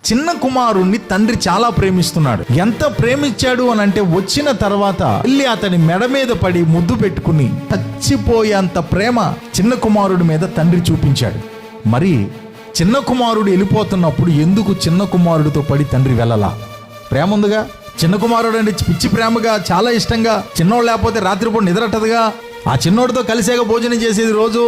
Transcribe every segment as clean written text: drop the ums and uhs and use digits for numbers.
చిన్న కుమారుణ్ణి తండ్రి చాలా ప్రేమిస్తున్నాడు. ఎంత ప్రేమించాడు అని అంటే వచ్చిన తర్వాత వెళ్ళి అతని మెడ మీద పడి ముద్దు పెట్టుకుని చచ్చిపోయేంత ప్రేమ చిన్న కుమారుడి మీద తండ్రి చూపించాడు. మరి చిన్న కుమారుడు వెళ్ళిపోతున్నప్పుడు ఎందుకు చిన్న కుమారుడితో పడి తండ్రి వెళ్ళలా? ప్రేమ ఉందిగా. చిన్న కుమారుడు అంటే పిచ్చి ప్రేమగా, చాలా ఇష్టంగా. చిన్నోడు లేకపోతే రాత్రిపూట నిద్రట్టదుగా. ఆ చిన్నోడితో కలిసేగా భోజనం చేసేది రోజు.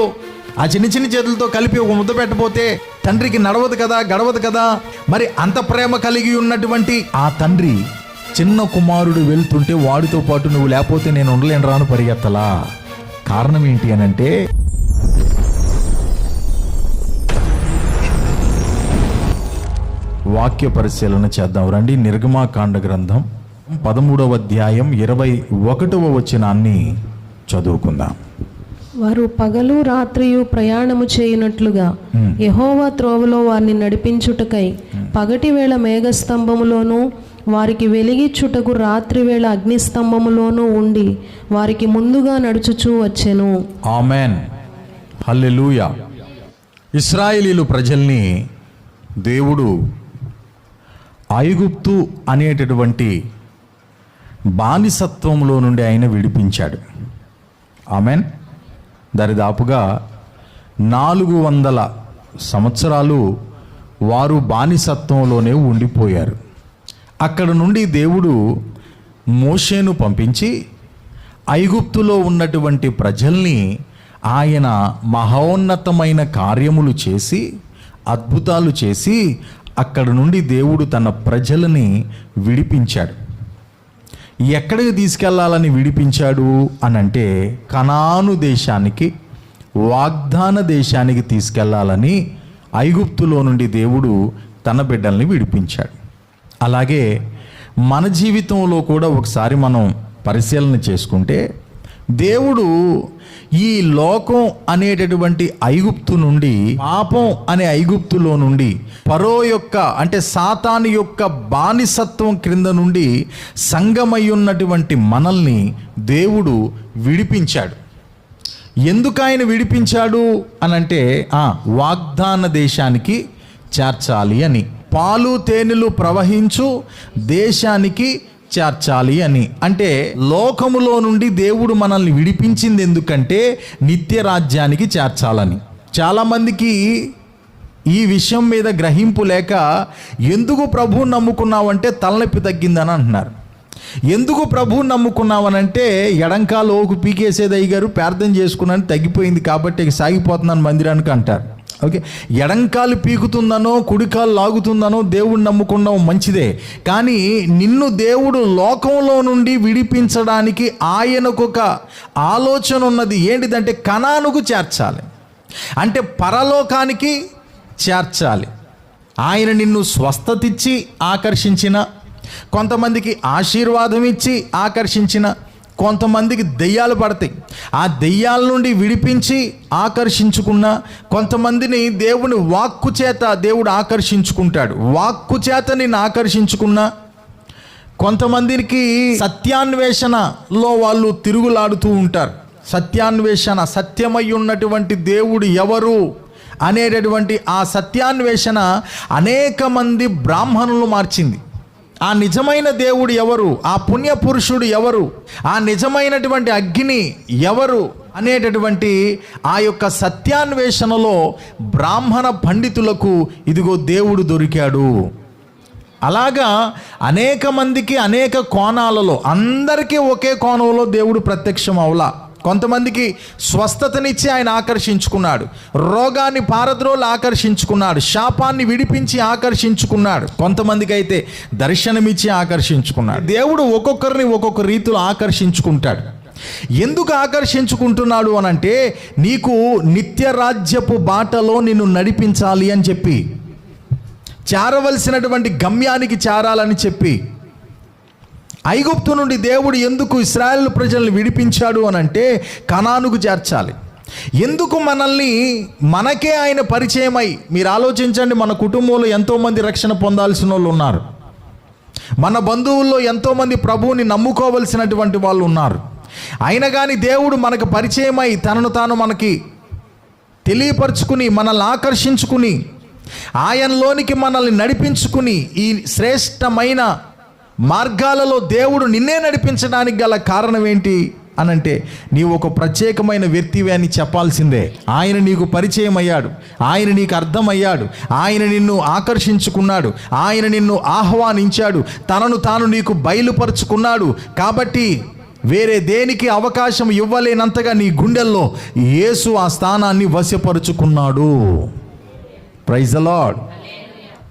ఆ చిన్న చిన్న చేతులతో కలిపి ఒక ముద్ద పెట్టపోతే తండ్రికి నడవదు కదా, గడవదు కదా. మరి అంత ప్రేమ కలిగి ఉన్నటువంటి ఆ తండ్రి చిన్న కుమారుడు వెళ్తుంటే వాడితో పాటు నువ్వు లేకపోతే నేను ఉండలేను రాను పరిగెత్తలా. కారణం ఏంటి అని అంటే, వాక్య పరిశీలన చేద్దాం రండి. నిర్గమాకాండ గ్రంథం 13వ అధ్యాయం 21వ వచనాన్ని చదువుకుందాం. వారు పగలు రాత్రియు ప్రయాణము చేయనట్లుగా యెహోవా త్రోవలో వారిని నడిపించుటకై పగటి వేళ మేఘస్తంభములోను వారికి వెలిగిచ్చుటకు రాత్రి వేళ అగ్నిస్తంభములోను ఉండి వారికి ముందుగా నడుచుచూ వచ్చెను. ఆమెన్, హల్లెలూయా. ఇశ్రాయేలీలు ప్రజల్ని దేవుడు ఐగుప్తు అనేటటువంటి బానిసత్వంలో నుండి ఆయన విడిపించాడు. ఆమెన్. దరిదాపుగా 400 సంవత్సరాలు వారు బానిసత్వంలోనే ఉండిపోయారు. అక్కడ నుండి దేవుడు మోషేను పంపించి ఐగుప్తులో ఉన్నటువంటి ప్రజల్ని ఆయన మహోన్నతమైన కార్యములు చేసి అద్భుతాలు చేసి అక్కడ నుండి దేవుడు తన ప్రజలని విడిపించాడు. ఎక్కడికి తీసుకెళ్లాలని విడిపించాడు అనంటే కనాను దేశానికి, వాగ్దాన దేశానికి తీసుకెళ్లాలని ఐగుప్తులో నుండి దేవుడు తన బిడ్డల్ని విడిపించాడు. అలాగే మన జీవితంలో కూడా ఒకసారి మనం పరిశీలన చేసుకుంటే దేవుడు ఈ లోకం అనేటటువంటి ఐగుప్తు నుండి, పాపం అనే ఐగుప్తులో నుండి, ఫరో యొక్క అంటే సాతాను యొక్క బానిసత్వం క్రింద నుండి సంగమై ఉన్నటువంటి మనల్ని దేవుడు విడిపించాడు. ఎందుకు ఆయన విడిపించాడు అనంటే వాగ్దాన దేశానికి చేర్చాలి అని, పాలు తేనెలు ప్రవహించు దేశానికి చేర్చాలి అని. అంటే లోకములో నుండి దేవుడు మనల్ని విడిపించింది ఎందుకంటే నిత్య రాజ్యానికి చేర్చాలని. చాలామందికి ఈ విషయం మీద గ్రహింపు లేక ఎందుకు ప్రభువు నమ్ముకున్నావంటే తలనొప్పి తగ్గిందని అంటున్నారు. ఎందుకు ప్రభువు నమ్ముకున్నావనంటే ఎడంకాలు ఓకు పీకేసేది అయ్యగారు ప్రార్థన చేసుకున్నాను తగ్గిపోయింది కాబట్టి సాగిపోతున్నాను మందిరానికి అంటారు. ఓకే, ఎడంకాలు పీకుతుందనో కుడికాలు లాగుతుందనో దేవుడు నమ్ముకున్నాం మంచిదే, కానీ నిన్ను దేవుడు లోకంలో నుండి విడిపించడానికి ఆయనకు ఒక ఆలోచన ఉన్నది. ఏంటిదంటే కనానుకు చేర్చాలి, అంటే పరలోకానికి చేర్చాలి. ఆయన నిన్ను స్వస్థత ఇచ్చి ఆకర్షించిన, కొంతమందికి ఆశీర్వాదం ఇచ్చి ఆకర్షించిన, కొంతమందికి దెయ్యాలు పడతాయి, ఆ దెయ్యాల నుండి విడిపించి ఆకర్షించుకున్న, కొంతమందిని దేవుని వాక్కు చేత దేవుడు ఆకర్షించుకుంటాడు, వాక్కు చేత నిన్ను ఆకర్షించుకున్న, కొంతమందికి సత్యాన్వేషణలో వాళ్ళు తిరుగులాడుతూ ఉంటారు. సత్యాన్వేషణ, సత్యమై ఉన్నటువంటి దేవుడు ఎవరు అనేటటువంటి ఆ సత్యాన్వేషణ అనేక మంది బ్రాహ్మణులు మార్చింది. ఆ నిజమైన దేవుడు ఎవరు, ఆ పుణ్య పురుషుడు ఎవరు, ఆ నిజమైనటువంటి అగ్ని ఎవరు అనేటటువంటి ఆ యొక్క సత్యాన్వేషణలో బ్రాహ్మణ పండితులకు ఇదిగో దేవుడు దొరికాడు. అలాగా అనేక మందికి అనేక కోణాలలో, అందరికీ ఒకే కోణంలో దేవుడు ప్రత్యక్షం అవలా. కొంతమందికి స్వస్థతనిచ్చి ఆయన ఆకర్షించుకున్నాడు, రోగాన్ని పారద్రోలు ఆకర్షించుకున్నాడు, శాపాన్ని విడిపించి ఆకర్షించుకున్నాడు, కొంతమందికి అయితే దర్శనమిచ్చి ఆకర్షించుకున్నాడు. దేవుడు ఒక్కొక్కరిని ఒక్కొక్క రీతిలో ఆకర్షించుకుంటాడు. ఎందుకు ఆకర్షించుకుంటున్నాడు అనంటే నీకు నిత్య రాజ్యపు బాటలో నిన్ను నడిపించాలి అని చెప్పి, చేరవలసినటువంటి గమ్యానికి చేరాలని చెప్పి. ఐగుప్తు నుండి దేవుడు ఎందుకు ఇశ్రాయేలు ప్రజల్ని విడిపించాడు అనంటే కనానుకు చేర్చాలి. ఎందుకు మనల్ని మనకే ఆయన పరిచయమై, మీరు ఆలోచించండి, మన కుటుంబంలో ఎంతోమంది రక్షణ పొందాల్సిన వాళ్ళు ఉన్నారు, మన బంధువుల్లో ఎంతోమంది ప్రభువుని నమ్ముకోవలసినటువంటి వాళ్ళు ఉన్నారు. అయినా కానీ దేవుడు మనకు పరిచయమై తనను తాను మనకి తెలియపరుచుకుని మనల్ని ఆకర్షించుకుని ఆయనలోనికి మనల్ని నడిపించుకుని ఈ శ్రేష్టమైన మార్గాలలో దేవుడు నిన్నే నడిపించడానికి గల కారణం ఏంటి అనంటే నీవు ఒక ప్రత్యేకమైన వ్యక్తివే అని చెప్పాల్సిందే. ఆయన నీకు పరిచయం అయ్యాడు, ఆయన నీకు అర్థమయ్యాడు, ఆయన నిన్ను ఆకర్షించుకున్నాడు, ఆయన నిన్ను ఆహ్వానించాడు, తనను తాను నీకు బయలుపరుచుకున్నాడు. కాబట్టి వేరే దేనికి అవకాశం ఇవ్వలేనంతగా నీ గుండెల్లో యేసు ఆ స్థానాన్ని వశపరుచుకున్నాడు. Praise the lord.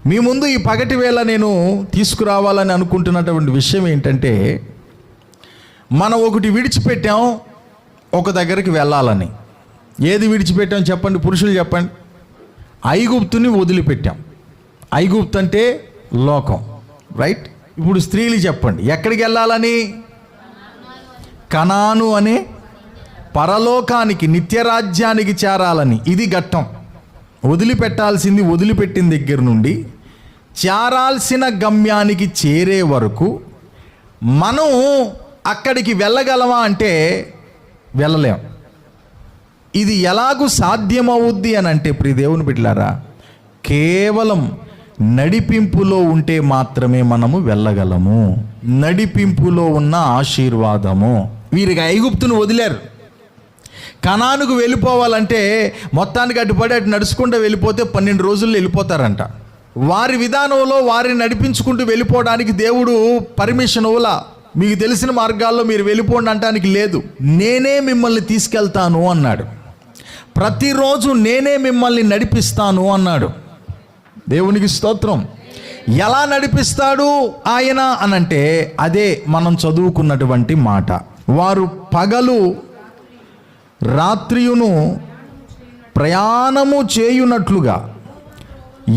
మీ ముందు ఈ పగటి వేళ నేను తీసుకురావాలని అనుకుంటున్నటువంటి విషయం ఏంటంటే, మనం ఒకటి విడిచిపెట్టాం ఒక దగ్గరికి వెళ్ళాలని. ఏది విడిచిపెట్టాం చెప్పండి, పురుషులు చెప్పండి. ఐగుప్తుని వదిలిపెట్టాం. ఐగుప్తు అంటే లోకం, రైట్? ఇప్పుడు స్త్రీలు చెప్పండి, ఎక్కడికి వెళ్ళాలని? కనాను అనే పరలోకానికి, నిత్యరాజ్యానికి చేరాలని. ఇది ఘట్టం. వదిలిపెట్టాల్సింది వదిలిపెట్టిన దగ్గర నుండి చేరాల్సిన గమ్యానికి చేరే వరకు మనం అక్కడికి వెళ్ళగలమా అంటే వెళ్ళలేం. ఇది ఎలాగూ సాధ్యమవుద్ది అని అంటే, ప్రియ దేవుని బిడ్డలారా, కేవలం నడిపింపులో ఉంటే మాత్రమే మనము వెళ్ళగలము. నడిపింపులో ఉన్న ఆశీర్వాదము. వీరికి ఐగుప్తును వదిలేరు. కనానుకు వెళ్ళిపోవాలంటే మొత్తానికి అడ్డుపడి అటు నడుచుకుంటూ వెళ్ళిపోతే 12 రోజుల్లో వెళ్ళిపోతారంట. వారి విధానంలో వారిని నడిపించుకుంటూ వెళ్ళిపోవడానికి దేవుడు పర్మిషన్ ఇవ్వలా. మీకు తెలిసిన మార్గాల్లో మీరు వెళ్ళిపోండి అంటానికి లేదు. నేనే మిమ్మల్ని తీసుకెళ్తాను అన్నాడు. ప్రతిరోజు నేనే మిమ్మల్ని నడిపిస్తాను అన్నాడు. దేవునికి స్తోత్రం. ఎలా నడిపిస్తాడు ఆయన అనంటే అదే మనం చదువుకున్నటువంటి మాట. వారు పగలు రాత్రియును ప్రయాణము చేయునట్లుగా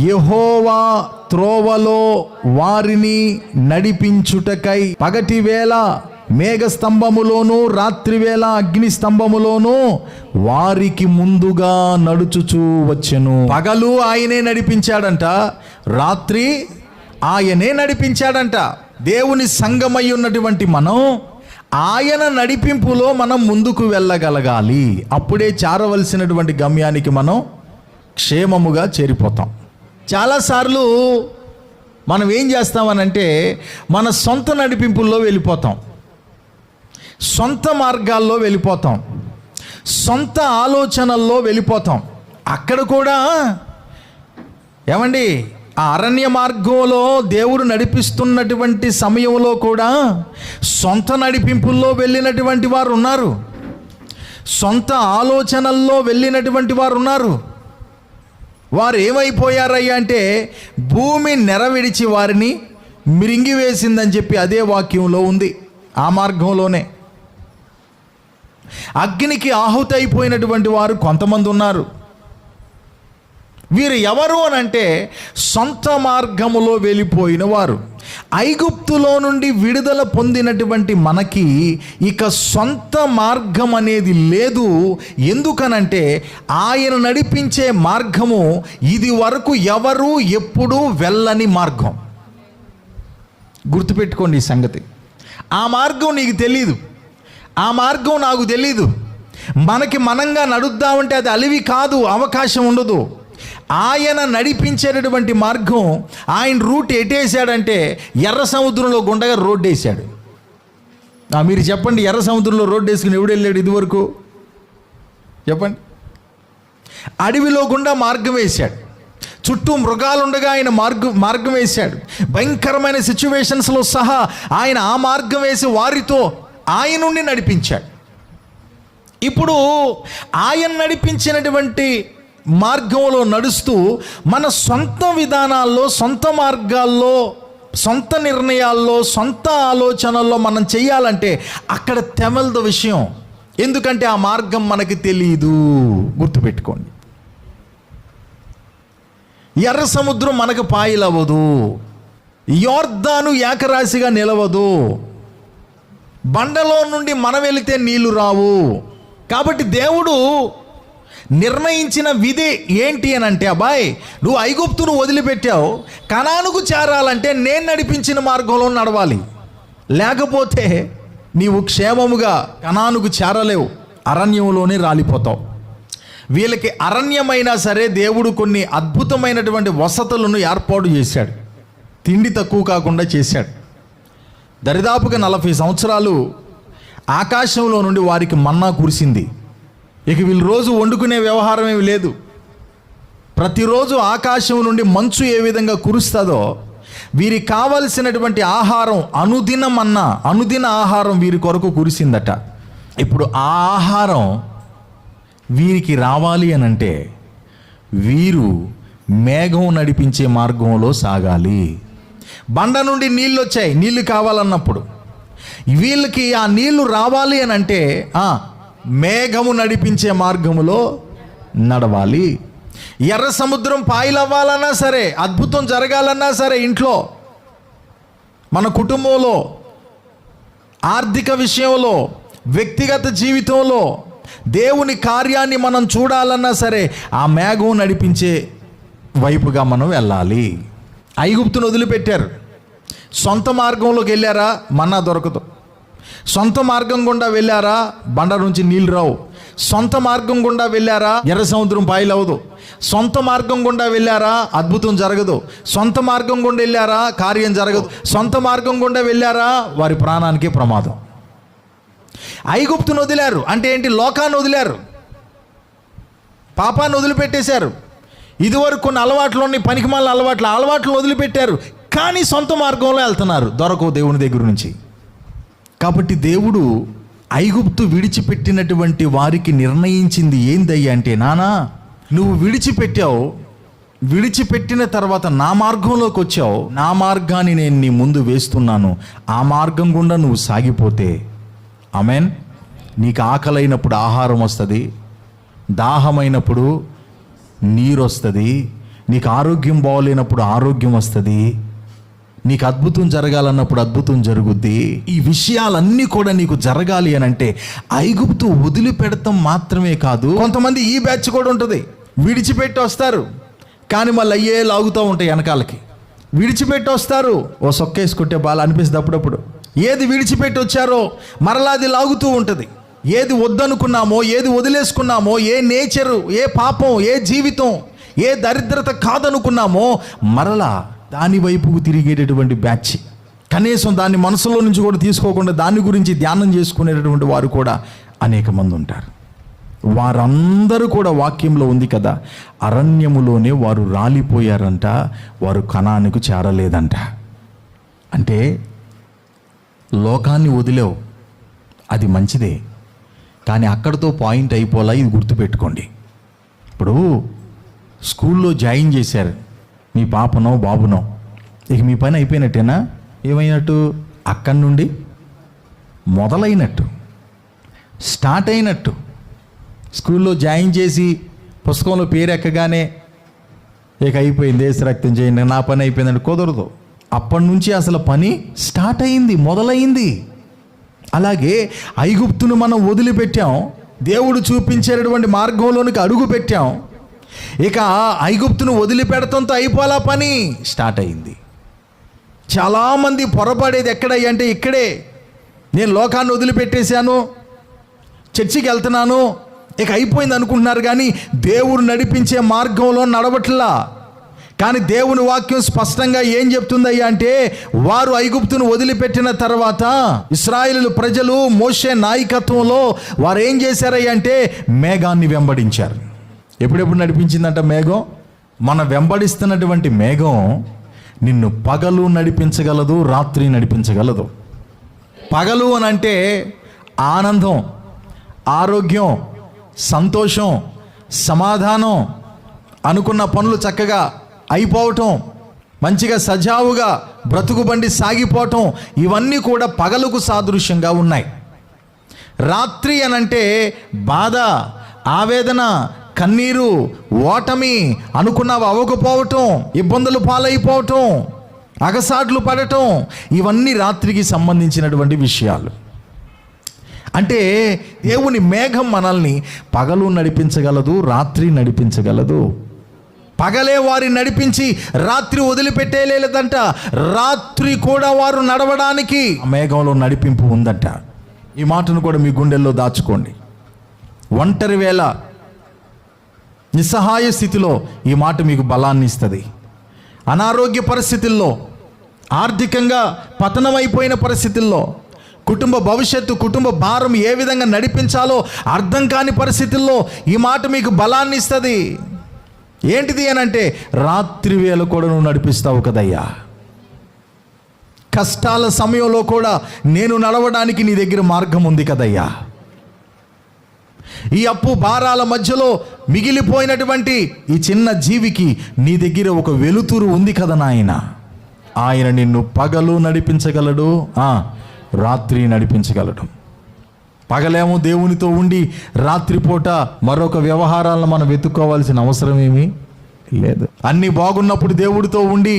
యెహోవా త్రోవలో వారిని నడిపించుటకై పగటి వేళ మేఘస్తంభములోను రాత్రివేళ అగ్ని స్తంభములోను వారికి ముందుగా నడుచుచూ వచ్చెను. పగలు ఆయనే నడిపించాడంట, రాత్రి ఆయనే నడిపించాడంట. దేవుని సంగమై ఉన్నటువంటి మనం ఆయన నడిపింపులో మనం ముందుకు వెళ్ళగలగాలి. అప్పుడే చేరవలసినటువంటి గమ్యానికి మనం క్షేమముగా చేరిపోతాం. చాలాసార్లు మనం ఏం చేస్తామనంటే మన సొంత నడిపింపుల్లో వెళ్ళిపోతాం, సొంత మార్గాల్లో వెళ్ళిపోతాం, సొంత ఆలోచనల్లో వెళ్ళిపోతాం. అక్కడ కూడా ఏమండి, ఆ అరణ్య మార్గంలో దేవుడు నడిపిస్తున్నటువంటి సమయంలో కూడా సొంత నడిపింపుల్లో వెళ్ళినటువంటి వారు ఉన్నారు, సొంత ఆలోచనల్లో వెళ్ళినటువంటి వారు ఉన్నారు. వారు ఏమైపోయారయ్యా అంటే భూమి నెరవిడిచి వారిని మిరింగివేసిందని చెప్పి అదే వాక్యంలో ఉంది. ఆ మార్గంలోనే అగ్నికి ఆహుతి అయిపోయినటువంటి వారు కొంతమంది ఉన్నారు. వీరు ఎవరు అనంటే సొంత మార్గములో వెళ్ళిపోయిన వారు. ఐగుప్తులో నుండి విడుదల పొందినటువంటి మనకి ఇక సొంత మార్గం అనేది లేదు. ఎందుకనంటే ఆయన నడిపించే మార్గము ఇది వరకు ఎవరు ఎప్పుడూ వెళ్ళని మార్గం. గుర్తుపెట్టుకోండి ఈ సంగతి. ఆ మార్గం నీకు తెలీదు, ఆ మార్గం నాకు తెలీదు. మనకి మనంగా నడుద్దామంటే అది అలివి కాదు, అవకాశం ఉండదు. ఆయన నడిపించేటటువంటి మార్గం, ఆయన రూట్ ఎటేసాడంటే ఎర్ర సముద్రంలో గుండగా రోడ్డు వేసాడు. మీరు చెప్పండి, ఎర్ర సముద్రంలో రోడ్డు వేసుకుని ఎవడు వెళ్ళాడు ఇదివరకు చెప్పండి? అడవిలో గుండా మార్గం వేశాడు, చుట్టూ మృగాలు ఉండగా ఆయన మార్గం వేశాడు. భయంకరమైన సిచ్యువేషన్స్లో సహా ఆయన ఆ మార్గం వేసి వారితో ఆయన నుండి నడిపించాడు. ఇప్పుడు ఆయన నడిపించినటువంటి మార్గంలో నడుస్తూ మన సొంత విధానాల్లో, సొంత మార్గాల్లో, సొంత నిర్ణయాల్లో, సొంత ఆలోచనల్లో మనం చేయాలంటే అక్కడ తెమలదు విషయం. ఎందుకంటే ఆ మార్గం మనకి తెలియదు. గుర్తుపెట్టుకోండి, ఎర్ర సముద్రం మనకు పాయలవ్వదు, యోర్దాను ఏకరాశిగా నిలవదు, బండలో నుండి మనం వెళితే నీళ్లు రావు. కాబట్టి దేవుడు నిర్ణయించిన విధి ఏంటి అని అంటే, అబ్బాయి నువ్వు ఐగుప్తును వదిలిపెట్టావు, కనానుకు చేరాలంటే నేను నడిపించిన మార్గంలో నడవాలి, లేకపోతే నీవు క్షేమముగా కనానుకు చేరలేవు, అరణ్యంలోనే రాలిపోతావు. వీళ్ళకి అరణ్యమైనా సరే దేవుడు కొన్ని అద్భుతమైనటువంటి వసతులను ఏర్పాటు చేశాడు. తిండి తక్కువ కాకుండా చేశాడు. దరిదాపుగా 40 సంవత్సరాలు ఆకాశంలో నుండి వారికి మన్నా కురిసింది. ఇక వీళ్ళు రోజు వండుకునే వ్యవహారం ఏమి లేదు. ప్రతిరోజు ఆకాశం నుండి మంచు ఏ విధంగా కురుస్తుందో వీరికి కావలసినటువంటి ఆహారం అనుదిన ఆహారం వీరి కొరకు కురిసిందట. ఇప్పుడు ఆ ఆహారం వీరికి రావాలి అని అంటే వీరు మేఘం నడిపించే మార్గంలో సాగాలి. బండ నుండి నీళ్ళు వచ్చాయి, నీళ్ళు కావాలన్నప్పుడు వీళ్ళకి ఆ నీళ్లు రావాలి అని అంటే మేఘము నడిపించే మార్గములో నడవాలి. ఎర్ర సముద్రం పాయలవ్వాలన్నా సరే, అద్భుతం జరగాలన్నా సరే, ఇంట్లో మన కుటుంబంలో, ఆర్థిక విషయంలో, వ్యక్తిగత జీవితంలో దేవుని కార్యాన్ని మనం చూడాలన్నా సరే ఆ మేఘం నడిపించే వైపుగా మనం వెళ్ళాలి. ఐగుప్తును వదిలిపెట్టారు. సొంత మార్గంలోకి వెళ్ళారా, మన్నా దొరకదు. సొంత మార్గం గుండా వెళ్ళారా, బండ నుంచి నీళ్ళు రావు. సొంత మార్గం గుండా వెళ్ళారా, ఎర్ర సముద్రం పాయలవదు. సొంత మార్గం గుండా వెళ్ళారా, అద్భుతం జరగదు. సొంత మార్గం గుండా వెళ్ళారా, కార్యం జరగదు. సొంత మార్గం గుండా వెళ్ళారా, వారి ప్రాణానికి ప్రమాదం. ఐగుప్తును వదిలారు అంటే ఏంటి? లోకాన్ని వదిలారు, పాపాన్ని వదిలిపెట్టేశారు. ఇదివరకు కొన్ని అలవాట్లు ఉన్నాయి, పనికిమాలిన అలవాట్లు వదిలిపెట్టారు. కానీ సొంత మార్గంలో వెళ్తున్నారు, దొరకవు దేవుని దగ్గర నుంచి. కాబట్టి దేవుడు ఐగుప్తు విడిచిపెట్టినటువంటి వారికి నిర్ణయించింది ఏందయ్యా అంటే, నానా నువ్వు విడిచిపెట్టిన తర్వాత నా మార్గంలోకి వచ్చావు, నా మార్గాన్ని నేను నీ ముందు వేస్తున్నాను. ఆ మార్గం గుండా నువ్వు సాగిపోతే ఆమేన్, నీకు ఆకలైనప్పుడు ఆహారం వస్తుంది, దాహమైనప్పుడు నీరు వస్తుంది, నీకు ఆరోగ్యం బాగోలేనప్పుడు ఆరోగ్యం వస్తుంది, నీకు అద్భుతం జరగాలన్నప్పుడు అద్భుతం జరుగుద్ది. ఈ విషయాలన్నీ కూడా నీకు జరగాలి అని అంటే ఐగుప్తు వదిలిపెడతాం మాత్రమే కాదు. కొంతమంది ఈ బ్యాచ్ కూడా ఉంటుంది, విడిచిపెట్టి వస్తారు కానీ మళ్ళీ అయ్యే లాగుతూ ఉంటాయి వెనకాలకి. విడిచిపెట్టి వస్తారు, ఓ సొక్కేసుకుంటే బాగా అనిపిస్తుంది అప్పుడప్పుడు. ఏది విడిచిపెట్టి వచ్చారో మరలా అది లాగుతూ ఉంటుంది. ఏది వద్దనుకున్నామో, ఏది వదిలేసుకున్నామో, ఏ నేచరు, ఏ పాపం, ఏ జీవితం, ఏ దరిద్రత కాదనుకున్నామో మరలా దాని వైపుకు తిరిగేటటువంటి బ్యాచ్. కనీసం దాన్ని మనసులో నుంచి కూడా తీసుకోకుండా దాని గురించి ధ్యానం చేసుకునేటటువంటి వారు కూడా అనేక మంది ఉంటారు. వారందరూ కూడా వాక్యంలో ఉంది కదా, అరణ్యములోనే వారు రాలిపోయారంట, వారు కనానుకు చేరలేదంట. అంటే లోకాన్ని వదిలేవు, అది మంచిదే, కానీ అక్కడితో పాయింట్ అయిపోలా. ఇది గుర్తుపెట్టుకోండి. ఇప్పుడు స్కూల్లో జాయిన్ చేశారు మీ పాపనో బాబునో, ఇక మీ పని అయిపోయినట్టేనా? ఏమైనట్టు? అక్కడి నుండి మొదలైనట్టు, స్టార్ట్ అయినట్టు. స్కూల్లో జాయిన్ చేసి పుస్తకంలో పేరు ఎక్కగానే ఇక అయిపోయింది, దేశ రక్తం చేయండి, నా పని అయిపోయిందంటే కుదరదు. అప్పటి నుంచి అసలు పని స్టార్ట్ అయింది, మొదలైంది. అలాగే ఐగుప్తును మనం వదిలిపెట్టాం, దేవుడు చూపించేటటువంటి మార్గంలోనికి అడుగు పెట్టాం. ఇక ఐగుప్తును వదిలిపెడతంతో అయిపోలా, పని స్టార్ట్ అయింది. చాలామంది పొరపడేది ఎక్కడయ్యా అంటే ఇక్కడే. నేను లోకాన్ని వదిలిపెట్టేశాను, చర్చికి వెళ్తున్నాను, ఇక అయిపోయింది అనుకుంటున్నారు, కానీ దేవుడు నడిపించే మార్గంలో నడవట్లా. కానీ దేవుని వాక్యం స్పష్టంగా ఏం చెప్తుందయ్యా అంటే, వారు ఐగుప్తును వదిలిపెట్టిన తర్వాత ఇశ్రాయేలు ప్రజలు మోషే నాయకత్వంలో వారు ఏం చేశారయ్యా అంటే మేఘాన్ని వెంబడించారు. ఎప్పుడెప్పుడు నడిపించిందంట మేఘం? మన వెంబడిస్తున్నటువంటి మేఘం నిన్ను పగలు నడిపించగలదు, రాత్రి నడిపించగలదు. పగలు అని అంటే ఆనందం, ఆరోగ్యం, సంతోషం, సమాధానం, అనుకున్న పనులు చక్కగా అయిపోవటం, మంచిగా సజావుగా బ్రతుకు బండి సాగిపోవటం, ఇవన్నీ కూడా పగలుకు సాదృశ్యంగా ఉన్నాయి. రాత్రి అనంటే బాధ, ఆవేదన, కన్నీరు, ఓటమి, అనుకున్నవి అవ్వకపోవటం, ఇబ్బందులు పాలైపోవటం, అగసాట్లు పడటం, ఇవన్నీ రాత్రికి సంబంధించినటువంటి విషయాలు. అంటే దేవుని మేఘం మనల్ని పగలు నడిపించగలదు, రాత్రి నడిపించగలదు. పగలే వారిని నడిపించి రాత్రి వదిలిపెట్టేలేదంట, రాత్రి కూడా వారు నడవడానికి మేఘంలో నడిపింపు ఉందంట. ఈ మాటను కూడా మీ గుండెల్లో దాచుకోండి. ఒంటరి వేళ నిస్సహాయ స్థితిలో ఈ మాట మీకు బలాన్ని ఇస్తుంది. అనారోగ్య పరిస్థితుల్లో, ఆర్థికంగా పతనమైపోయిన పరిస్థితుల్లో, కుటుంబ భవిష్యత్తు, కుటుంబ భారం ఏ విధంగా నడిపించాలో అర్థం కాని పరిస్థితుల్లో ఈ మాట మీకు బలాన్ని ఇస్తుంది. ఏంటిది అని అంటే, రాత్రి వేళ కూడా నువ్వు నడిపిస్తావు కదయ్యా. కష్టాల సమయంలో కూడా నేను నడవడానికి నీ దగ్గర మార్గం ఉంది కదయ్యా. ఈ అప్పు భారాల మధ్యలో మిగిలిపోయినటువంటి ఈ చిన్న జీవికి నీ దగ్గర ఒక వెలుతురు ఉంది కదా నాయన. ఆయన నిన్ను పగలు నడిపించగలడు, రాత్రి నడిపించగలడు. పగలేమో దేవునితో ఉండి రాత్రిపూట మరొక వ్యవహారాలను మనం వెతుక్కోవాల్సిన అవసరం ఏమీ లేదు. అన్నీ బాగున్నప్పుడు దేవుడితో ఉండి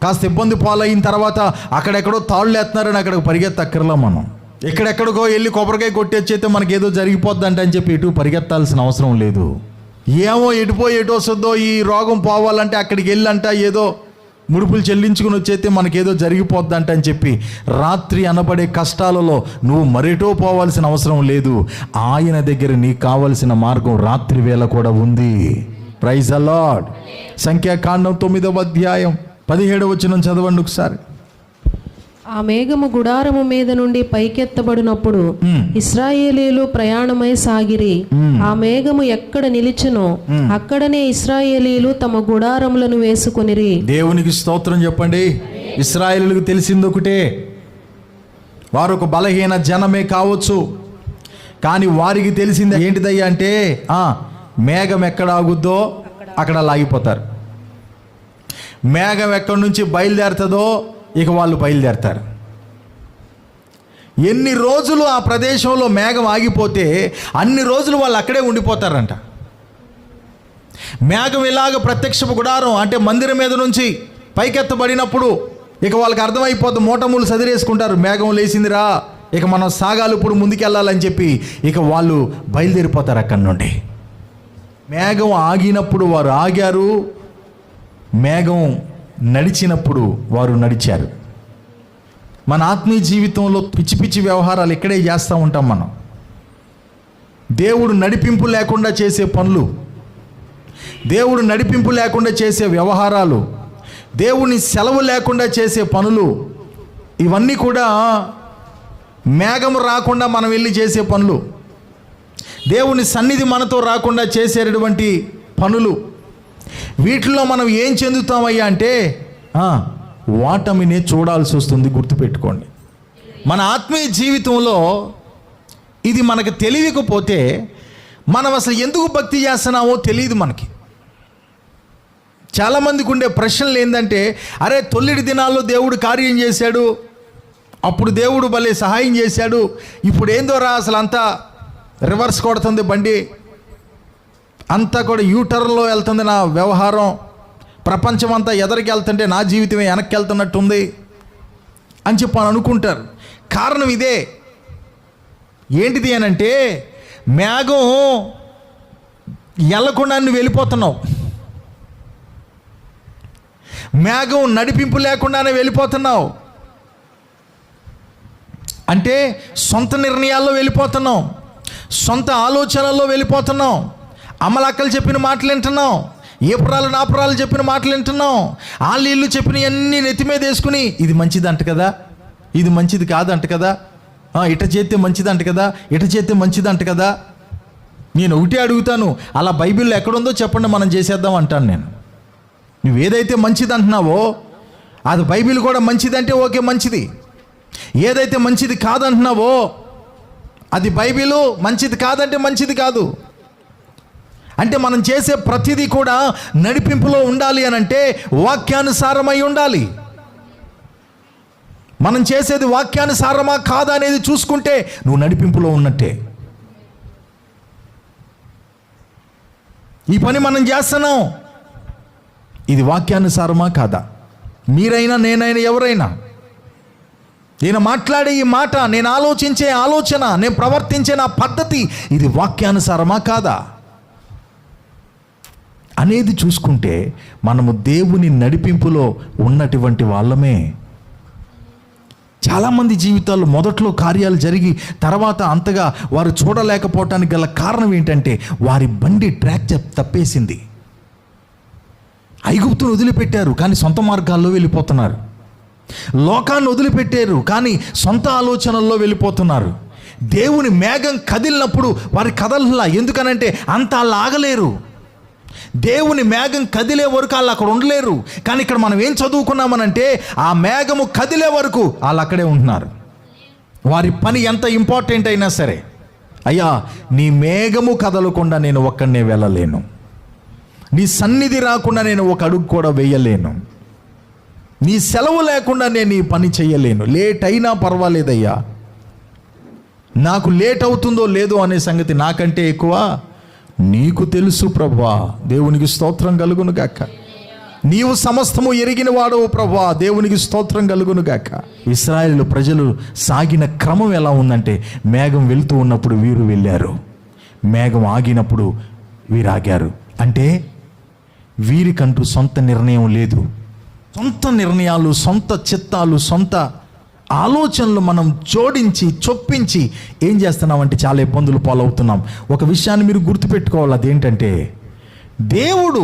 కాస్త ఇబ్బంది పాలైన తర్వాత అక్కడెక్కడో తాళ్ళు వేస్తున్నారని అక్కడికి పరిగెత్తక్కర్లా. మనం ఎక్కడెక్కడికో వెళ్ళి కొబ్బరికాయ కొట్టేచ్చైతే మనకేదో జరిగిపోద్దంట అని చెప్పి ఎటు పరిగెత్తాల్సిన అవసరం లేదు. ఏమో ఎటు వస్తుందో, ఈ రోగం పోవాలంటే అక్కడికి వెళ్ళంట ఏదో ముడుపులు చెల్లించుకుని వచ్చేస్తే మనకేదో జరిగిపోద్దంట అని చెప్పి రాత్రి అనబడే కష్టాలలో నువ్వు మరేటో పోవాల్సిన అవసరం లేదు. ఆయన దగ్గర నీకు కావలసిన మార్గం రాత్రి వేళ కూడా ఉంది. Praise the Lord. సంఖ్యాకాండం 9వ అధ్యాయం 17వ వచనం చదవండి ఒకసారి. ఆ మేఘము గుడారము మీద నుండి పైకెత్తబడినప్పుడు ఇశ్రాయేలీలు ప్రయాణమై సాగిరి. ఆ మేఘము ఎక్కడ నిలిచెనో అక్కడనే ఇశ్రాయేలీలు తమ గుడారములను వేసుకొనిరి. దేవునికి స్తోత్రం చెప్పండి. ఇశ్రాయేలులకు తెలిసింది ఒకటే, వారు ఒక బలహీన జనమే కావచ్చు, కానీ వారికి తెలిసింది ఏంటిదయ్యా అంటే, మేఘం ఎక్కడ ఆగుద్దో అక్కడ లాగిపోతారు. మేఘం ఎక్కడి నుంచి బయలుదేరుతుందో ఇక వాళ్ళు బయలుదేరతారు. ఎన్ని రోజులు ఆ ప్రదేశంలో మేఘం ఆగిపోతే అన్ని రోజులు వాళ్ళు అక్కడే ఉండిపోతారంట. మేఘం ఇలాగ ప్రత్యక్షపు గుడారం అంటే మందిరం మీద నుంచి పైకెత్తబడినప్పుడు ఇక వాళ్ళకి అర్థమైపోతుంది, మూటములు సదిరేసుకుంటారు, మేఘం లేచిందిరా, ఇక మనం సాగాలి, ఇప్పుడు ముందుకెళ్ళాలని చెప్పి ఇక వాళ్ళు బయలుదేరిపోతారు అక్కడి నుండి. మేఘం ఆగినప్పుడు వారు ఆగారు, మేఘం నడిచినప్పుడు వారు నడిచారు. మన ఆత్మీయ జీవితంలో పిచ్చి పిచ్చి వ్యవహారాలు ఇక్కడే చేస్తూ ఉంటాం మనం. దేవుడు నడిపింపు లేకుండా చేసే పనులు, దేవుడు నడిపింపు లేకుండా చేసే వ్యవహారాలు, దేవుని సెలవు లేకుండా చేసే పనులు, ఇవన్నీ కూడా మేఘము రాకుండా మనం వెళ్ళి చేసే పనులు, దేవుని సన్నిధి మనతో రాకుండా చేసేటటువంటి పనులు. వీటిలో మనం ఏం చెందుతామయ్యా అంటే వాటమినే చూడాల్సి వస్తుంది. గుర్తుపెట్టుకోండి. మన ఆత్మీయ జీవితంలో ఇది మనకు తెలియకపోతే మనం అసలు ఎందుకు భక్తి చేస్తున్నామో తెలియదు మనకి. చాలామందికి ఉండే ప్రశ్నలు ఏంటంటే, అరే తొల్లిడి దినాల్లో దేవుడు కార్యం చేశాడు, అప్పుడు దేవుడు భలే సహాయం చేశాడు, ఇప్పుడు ఏందోరా అసలు అంతా రివర్స్ కొడుతుంది బండి, అంతా కూడా యూటర్న్లో వెళ్తుంది నా వ్యవహారం, ప్రపంచం అంతా ఎదరికి వెళ్తుంటే నా జీవితమే వెనక్కి వెళ్తున్నట్టుంది అని చెప్పి అనుకుంటారు. కారణం ఇదే. ఏంటిది అని అంటే, మేఘం వెళ్ళకుండా నువ్వు వెళ్ళిపోతున్నావు, మేఘం నడిపింపు లేకుండానే వెళ్ళిపోతున్నావు. అంటే సొంత నిర్ణయాల్లో వెళ్ళిపోతున్నాం, సొంత ఆలోచనల్లో వెళ్ళిపోతున్నాం, అమలక్కలు చెప్పిన మాటలు వింటున్నాం, ఏపురాలు నాపురాలు చెప్పిన మాటలు వింటున్నాం, ఆళ్ళు చెప్పిన అన్నీ నెత్తి మీద వేసుకుని ఇది మంచిది అంట కదా, ఇది మంచిది కాదంట కదా, ఇట చేస్తే మంచిది అంట కదా, ఇట చేస్తే మంచిది అంట కదా. నేను ఒకటే అడుగుతాను, అలా బైబిల్లో ఎక్కడుందో చెప్పండి, మనం చేసేద్దాం అంటాను నేను. నువ్వు ఏదైతే మంచిది అంటున్నావో అది బైబిల్ కూడా మంచిదంటే ఓకే మంచిది, ఏదైతే మంచిది కాదంటున్నావో అది బైబిలు మంచిది కాదంటే మంచిది కాదు. అంటే మనం చేసే ప్రతిదీ కూడా నడిపింపులో ఉండాలి అని అంటే వాక్యానుసారమై ఉండాలి. మనం చేసేది వాక్యానుసారమా కాదా అనేది చూసుకుంటే నువ్వు నడిపింపులో ఉన్నట్టే. ఈ పని మనం చేస్తున్నాం, ఇది వాక్యానుసారమా కాదా? మీరైనా నేనైనా ఎవరైనా, నేను మాట్లాడే ఈ మాట, నేను ఆలోచించే ఆలోచన, నేను ప్రవర్తించే నా పద్ధతి ఇది వాక్యానుసారమా కాదా అనేది చూసుకుంటే మనము దేవుని నడిపింపులో ఉన్నటువంటి వాళ్ళమే. చాలామంది జీవితాల్లో మొదట్లో కార్యాలు జరిగి తర్వాత అంతగా వారు చూడలేకపోవటానికి గల కారణం ఏంటంటే వారి బండి ట్రాక్ తప్పేసింది. ఐగుప్తును వదిలిపెట్టారు కానీ సొంత మార్గాల్లో వెళ్ళిపోతున్నారు. లోకాన్ని వదిలిపెట్టారు కానీ సొంత ఆలోచనల్లో వెళ్ళిపోతున్నారు. దేవుని మేఘం కదిలినప్పుడు వారి కదలలా. ఎందుకనంటే అంత వాళ్ళు ఆగలేరు. దేవుని మేఘం కదిలే వరకు వాళ్ళు అక్కడ ఉండలేరు. కానీ ఇక్కడ మనం ఏం చదువుకున్నామనంటే ఆ మేఘము కదిలే వరకు వాళ్ళు అక్కడే ఉంటున్నారు. వారి పని ఎంత ఇంపార్టెంట్ అయినా సరే, అయ్యా నీ మేఘము కదలకుండా నేను ఒక్కడనే వెళ్ళలేను, నీ సన్నిధి రాకుండా నేను ఒక అడుగు కూడా వేయలేను, నీ సెలవు లేకుండా నేను ఈ పని చేయలేను. లేట్ అయినా పర్వాలేదయ్యా, నాకు లేట్ అవుతుందో లేదో అనే సంగతి నాకంటే ఎక్కువ నీకు తెలుసు ప్రభువా. దేవునికి స్తోత్రం కలుగును గాక. నీవు సమస్తము ఎరిగిన వాడవు ప్రభువా. దేవునికి స్తోత్రం కలుగును గాక. ఇశ్రాయేలు ప్రజలు సాగిన క్రమం ఎలా ఉందంటే, మేఘం వెళ్తూ ఉన్నప్పుడు వీరు వెళ్ళారు, మేఘం ఆగినప్పుడు వీరు ఆగారు. అంటే వీరికంటూ సొంత నిర్ణయం లేదు. సొంత నిర్ణయాలు, సొంత చిత్తాలు, సొంత ఆలోచనలు మనం జోడించి చొప్పించి ఏం చేస్తున్నామంటే చాలా ఇబ్బందులు పాలవుతున్నాం. ఒక విషయాన్ని మీరు గుర్తుపెట్టుకోవాలి, అదేంటంటే దేవుడు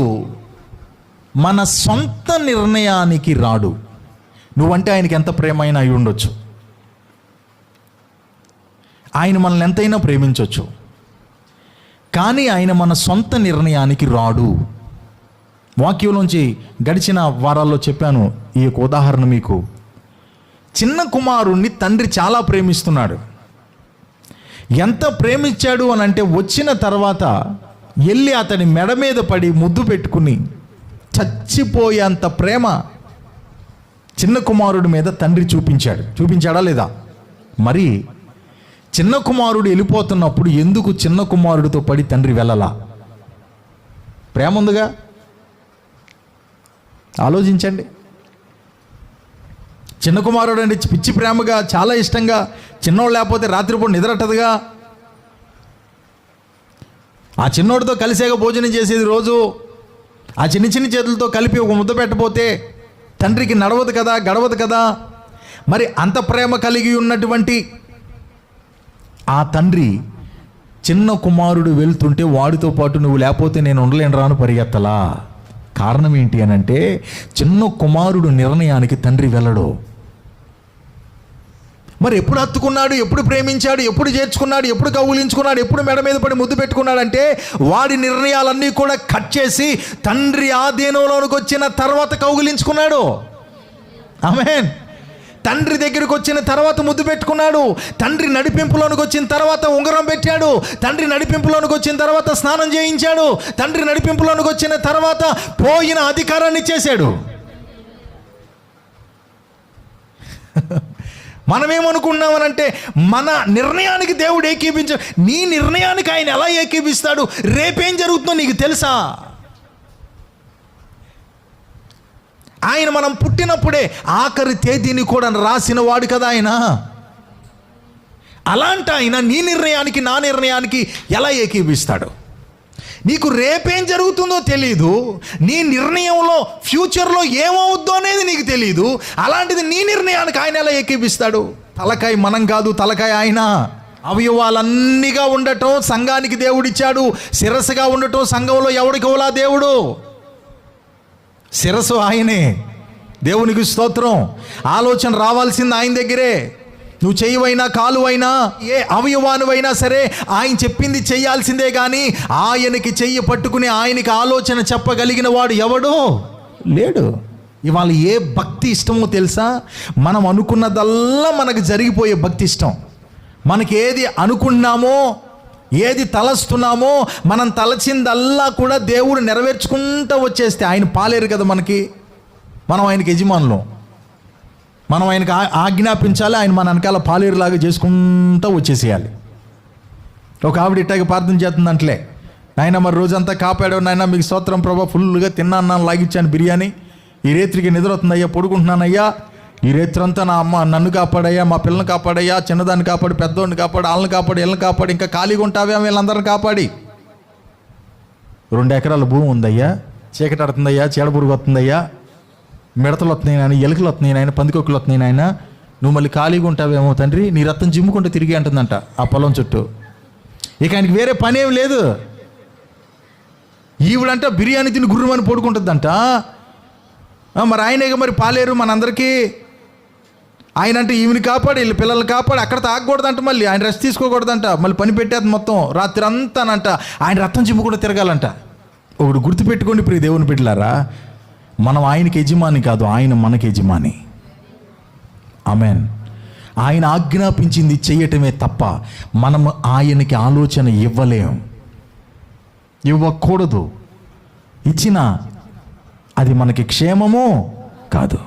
మన సొంత నిర్ణయానికి రాడు. నువ్వంటే ఆయనకి ఎంత ప్రేమైనా అయి ఉండొచ్చు, ఆయన మనల్ని ఎంతైనా ప్రేమించవచ్చు, కానీ ఆయన మన సొంత నిర్ణయానికి రాడు. వాక్యంలోంచి గడిచిన వారాల్లో చెప్పాను ఈ యొక్క ఉదాహరణ మీకు. చిన్న కుమారుణ్ణి తండ్రి చాలా ప్రేమిస్తున్నాడు. ఎంత ప్రేమించాడు అని అంటే వచ్చిన తర్వాత వెళ్ళి అతని మెడ మీద పడి ముద్దు పెట్టుకుని చచ్చిపోయేంత ప్రేమ చిన్న కుమారుడి మీద తండ్రి చూపించాడా లేదా? మరి చిన్న కుమారుడు వెళ్ళిపోతున్నప్పుడు ఎందుకు చిన్న కుమారుడితో పడి తండ్రి వెళ్ళలా? ప్రేమ ఉందిగా, ఆలోచించండి. చిన్న కుమారుడు అంటే పిచ్చి ప్రేమగా, చాలా ఇష్టంగా, చిన్నోడు లేకపోతే రాత్రిపూట నిద్రట్టదుగా. ఆ చిన్నోడితో కలిసేగా భోజనం చేసేది రోజు. ఆ చిన్న చిన్న చేతులతో కలిపి ఒక ముద్ద పెట్టబోతే తండ్రికి నడవదు కదా, గడవదు కదా. మరి అంత ప్రేమ కలిగి ఉన్నటువంటి ఆ తండ్రి చిన్న కుమారుడు వెళ్తుంటే వాడితో పాటు నువ్వు లేకపోతే నేను ఉండలేను రాను పరిగెత్తలా. కారణం ఏంటి అని అంటే చిన్న కుమారుడు నిర్ణయానికి తండ్రి వెళ్ళడు. మరి ఎప్పుడు హత్తుకున్నాడు, ఎప్పుడు ప్రేమించాడు, ఎప్పుడు చేర్చుకున్నాడు, ఎప్పుడు కౌగిలించుకున్నాడు, ఎప్పుడు మెడ మీద పడి ముద్దు పెట్టుకున్నాడంటే వాడి నిర్ణయాలన్నీ కూడా కట్ చేసి తండ్రి ఆధీనంలోనికి వచ్చిన తర్వాత కౌగిలించుకున్నాడు. ఆమేన్. తండ్రి దగ్గరికి వచ్చిన తర్వాత ముద్దు పెట్టుకున్నాడు. తండ్రి నడిపింపులోనికి వచ్చిన తర్వాత ఉంగరం పెట్టాడు. తండ్రి నడిపింపులోనికి వచ్చిన తర్వాత స్నానం చేయించాడు. తండ్రి నడిపింపులోనికి వచ్చిన తర్వాత పోయిన అధికారాన్ని ఇచ్చేశాడు. మనమేమనుకున్నామనంటే మన నిర్ణయానికి దేవుడు ఏకీభించాడు. నీ నిర్ణయానికి ఆయన ఎలా ఏకీభిస్తాడు? రేపేం జరుగుతుందో నీకు తెలుసా? ఆయన మనం పుట్టినప్పుడే ఆఖరి తేదీని కూడా రాసిన వాడు కదా ఆయన. అలాంటి ఆయన నీ నిర్ణయానికి నా నిర్ణయానికి ఎలా ఏకీభిస్తాడు? నీకు రేపేం జరుగుతుందో తెలీదు, నీ నిర్ణయంలో ఫ్యూచర్లో ఏమవుద్దో అనేది నీకు తెలీదు. అలాంటిది నీ నిర్ణయానికి ఆయన ఎలా ఏకీభిస్తాడు? తలకాయ మనం కాదు, తలకాయ ఆయన. అవయవాలన్నీగా ఉండటం సంఘానికి దేవుడిచ్చాడు. శిరస్సుగా ఉండటం సంఘంలో ఎవడికి ఓలా దేవుడు. శిరస్సు ఆయనే. దేవునికి స్తోత్రం. ఆలోచన రావాల్సింది ఆయన దగ్గరే. నువ్వు చెయ్యవైనా కాలువైనా ఏ అవయవానువైనా సరే ఆయన చెప్పింది చేయాల్సిందే. కానీ ఆయనకి చెయ్యి పట్టుకుని ఆయనకి ఆలోచన చెప్పగలిగిన వాడు ఎవడు లేడు. ఇవాళ ఏ భక్తి ఇష్టమో తెలుసా? మనం అనుకున్నదల్లా మనకు జరిగిపోయే భక్తి ఇష్టం. మనకి ఏది అనుకున్నామో, ఏది తలస్తున్నామో, మనం తలచిందల్లా కూడా దేవుడు నెరవేర్చుకుంటూ వచ్చేస్తే ఆయన పాలేరు కదా మనకి. మనం ఆయనకి యజమానులు, మనం ఆయనకు ఆజ్ఞాపించాలి. ఆయన మన వెనకాల పాలేరులాగా చేసుకుంటూ వచ్చేసేయాలి. ఒక ఆవిడ ఇట్టాగే ప్రార్థన చేస్తుందంటలే, నాయన మరి రోజంతా కాపాడావు నాయన, మీకు స్తోత్రం ప్రభా, ఫుల్గా తిన్నాను, లాగిచ్చాను బిర్యానీ, ఈ రేత్రికి నిద్ర అవుతుందయ్యా, పడుకుంటున్నానయ్యా, ఈ రేత్రంతా నా అమ్మ నన్ను కాపాడయ్యా, మా పిల్లల్ని కాపాడయ్యా, చిన్నదాన్ని కాపాడు, పెద్దోడిని కాపాడు, వాళ్ళని కాపాడు, వీళ్ళని కాపాడు, ఇంకా ఖాళీగా ఉంటావే వీళ్ళందరిని కాపాడి. 2 ఎకరాల భూమి ఉందయ్యా, చీకటి ఆడుతుందయ్యా, చీడపురుగు వస్తుందయ్యా, మిడతలు వస్తున్నాయి నాయన, ఎలుకలు వస్తున్నాయి నాయన, పందికొక్కులు వస్తున్నాయి నాయన, నువ్వు మళ్ళీ ఖాళీగా ఉంటావేమో తండ్రి, నీ రక్తం జిమ్ముకుంటూ తిరిగి అంటుందంట ఆ పొలం చుట్టూ. ఇక ఆయనకి వేరే పని ఏం లేదు. ఈవిడంట బిర్యానీ తిని గుర్రమని పడుకుంటుందంట. మరి ఆయనేగా మరి పాలేరు మనందరికీ. ఆయన అంటే ఈవిని కాపాడు, వీళ్ళు పిల్లల్ని కాపాడు, అక్కడ తాగకూడదంట, మళ్ళీ ఆయన రెస్ట్ తీసుకోకూడదంట, మళ్ళీ పని పెట్టేది మొత్తం రాత్రి అంతానంట ఆయన రక్తం జిమ్ముకుంటూ తిరగాలంట. ఒకడు గుర్తుపెట్టుకోండి ప్రియ దేవుని బిడ్డలారా, మనం ఆయనకి యజమాని కాదు, ఆయన మనకి యజమాని. ఆమెన్. ఆయన ఆజ్ఞాపించింది చెయ్యటమే తప్ప మనం ఆయనకి ఆలోచన ఇవ్వలేం, ఇవ్వకూడదు. ఇచ్చినా అది మనకి క్షేమము కాదు.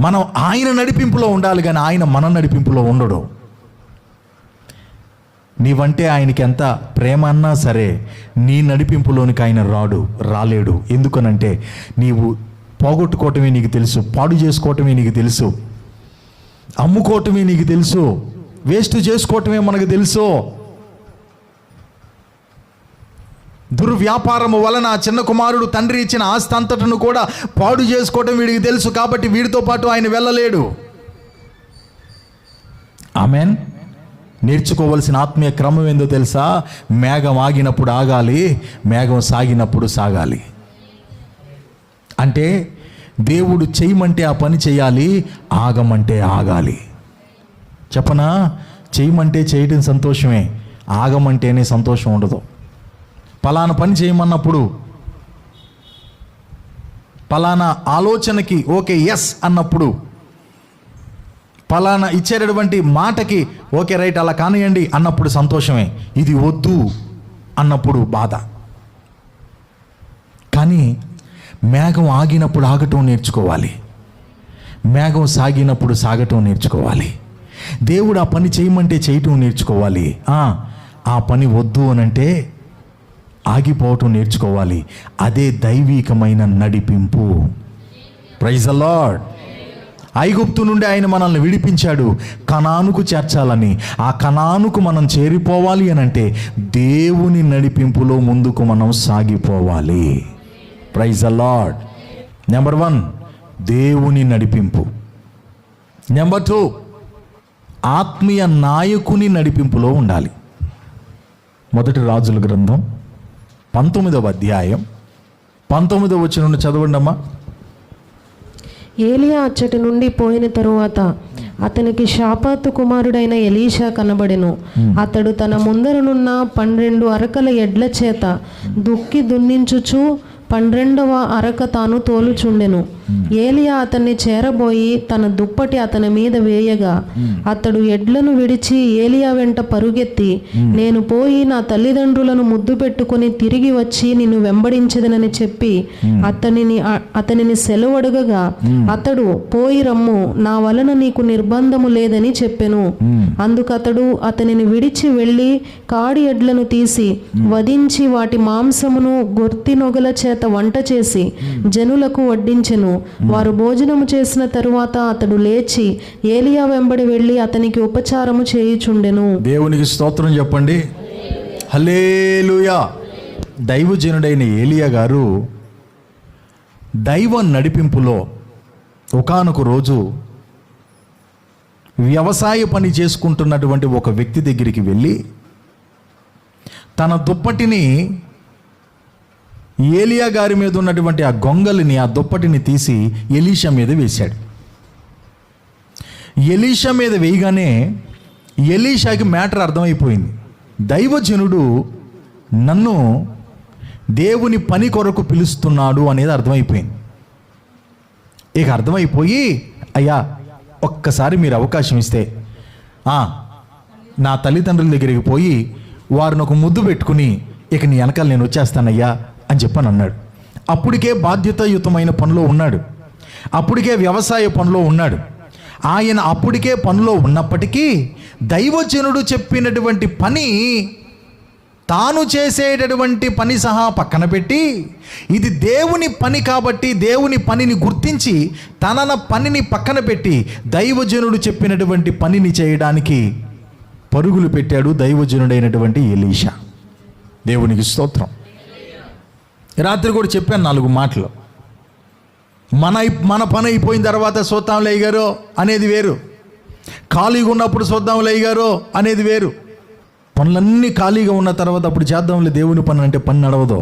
మనం ఆయన నడిపింపులో ఉండాలి కానీ ఆయన మన నడిపింపులో ఉండడు. నీవంటే ఆయనకి ఎంత ప్రేమ అన్నా సరే నీ నడిపింపులోనికి ఆయన రాలేడు. ఎందుకనంటే నీవు పోగొట్టుకోవటమే నీకు తెలుసు, పాడు చేసుకోవటమే నీకు తెలుసు, అమ్ముకోవటమే నీకు తెలుసు, వేస్ట్ చేసుకోవటమే మనకు తెలుసు. దుర్వ్యాపారము వలన చిన్న కుమారుడు తండ్రి ఇచ్చిన ఆస్తి అంతటను కూడా పాడు చేసుకోవటం వీడికి తెలుసు. కాబట్టి వీడితో పాటు ఆయన వెళ్ళలేడు. ఆమెన్. నేర్చుకోవలసిన ఆత్మీయ క్రమం ఏందో తెలుసా? మేఘం ఆగినప్పుడు ఆగాలి, మేఘం సాగినప్పుడు సాగాలి. అంటే దేవుడు చేయమంటే ఆ పని చేయాలి, ఆగమంటే ఆగాలి. చెప్పనా? చేయమంటే చేయటం సంతోషమే, ఆగమంటేనే సంతోషం ఉండదు. పలానా పని చేయమన్నప్పుడు పలానా ఆలోచనకి ఓకే ఎస్ అన్నప్పుడు, పలానా ఇచ్చేటటువంటి మాటకి ఓకే రైట్ అలా కానియండి అన్నప్పుడు సంతోషమే. ఇది వద్దు అన్నప్పుడు బాధ. కానీ మేఘం ఆగినప్పుడు ఆగటం నేర్చుకోవాలి, మేఘం సాగినప్పుడు సాగటం నేర్చుకోవాలి. దేవుడు ఆ పని చేయమంటే చేయటం నేర్చుకోవాలి. ఆ పని వద్దు అనంటే ఆగిపోవటం నేర్చుకోవాలి. అదే దైవికమైన నడిపింపు. Praise the Lord. ఐగుప్తు నుండి ఆయన మనల్ని విడిపించాడు కనానుకు చేర్చాలని. ఆ కనానుకు మనం చేరిపోవాలి అనంటే దేవుని నడిపింపులో ముందుకు మనం సాగిపోవాలి. Praise the lord. నెంబర్ 1 దేవుని నడిపింపు. నెంబర్ 2 ఆత్మీయ నాయకుని నడిపింపులో ఉండాలి. మొదటి రాజుల గ్రంథం 19వ అధ్యాయం 19వ వచనం నుండి చదవండి అమ్మా. ఏలియా అచ్చటి నుండి పోయిన తరువాత అతనికి షాపాతు కుమారుడైన ఎలీషా కనబడెను. అతడు తన ముందరనున్న 12 అరకల ఎడ్ల చేత దుక్కి దున్నించుచు 12వ అరక తాను తోలుచుండెను. ఏలియా అతన్ని చేరబోయి తన దుప్పటి అతని మీద వేయగా అతడు ఎడ్లను విడిచి ఏలియా వెంట పరుగెత్తి, నేను పోయి నా తల్లిదండ్రులను ముద్దు పెట్టుకుని తిరిగి వచ్చి నిన్ను వెంబడించదనని చెప్పి అతనిని సెలవడగగా అతడు, పోయి రమ్ము, నా వలన నీకు నిర్బంధము లేదని చెప్పెను. అందుకతడు అతనిని విడిచి వెళ్ళి కాడి ఎడ్లను తీసి వధించి వాటి మాంసమును గొర్తి నొగల చేత వంట చేసి జనులకు వడ్డించెను. వారు భోజనము చేసిన తరువాత అతడు లేచి ఏలియా వెంబడి వెళ్ళి అతనికి ఉపచారము చేయుచుండెను. దేవునికి స్తోత్రం చెప్పండి. హల్లెలూయా. దైవజనుడైన ఏలియా గారు దైవ నడిపింపులో ఒకానొక రోజు వ్యవసాయ పని చేసుకుంటున్నటువంటి ఒక వ్యక్తి దగ్గరికి వెళ్ళి తన దుప్పటిని, ఏలియా గారి మీద ఉన్నటువంటి ఆ గొంగలిని, ఆ దుప్పటిని తీసి ఎలీషా మీద వేశాడు. ఎలీషా మీద వేయగానే ఎలీషాకి మ్యాటర్ అర్థమైపోయింది. దైవజనుడు నన్ను దేవుని పని కొరకు పిలుస్తున్నాడు అనేది అర్థమైపోయింది. ఇక అర్థమైపోయి, అయ్యా ఒక్కసారి మీరు అవకాశం ఇస్తే నా తల్లిదండ్రుల దగ్గరికి పోయి వారిని ఒక ముద్దు పెట్టుకుని ఇక నీ వెనకాల నేను వచ్చేస్తానయ్యా అని చెప్పని అన్నాడు. అప్పటికే బాధ్యతాయుతమైన పనిలో ఉన్నాడు, అప్పటికే వ్యవసాయ పనిలో ఉన్నాడు. ఆయన అప్పటికే పనిలో ఉన్నప్పటికీ దైవజనుడు చెప్పినటువంటి పని తాను చేసేటటువంటి పని సహా పక్కన పెట్టి, ఇది దేవుని పని కాబట్టి దేవుని పనిని గుర్తించి తన పనిని పక్కన పెట్టి దైవజనుడు చెప్పినటువంటి పనిని చేయడానికి పరుగులు పెట్టాడు దైవజనుడైనటువంటి ఎలీషా. దేవునికి స్తోత్రం. రాత్రి కూడా చెప్పాను 4 మాటలు. మన పని అయిపోయిన తర్వాత చూద్దాంలే అయ్యగారు అనేది వేరు, ఖాళీగా ఉన్నప్పుడు చూద్దాంలే అయ్యగారు అనేది వేరు. పనులన్నీ ఖాళీగా ఉన్న తర్వాత అప్పుడు చేద్దాంలే దేవుని పని అంటే పని నడవదు.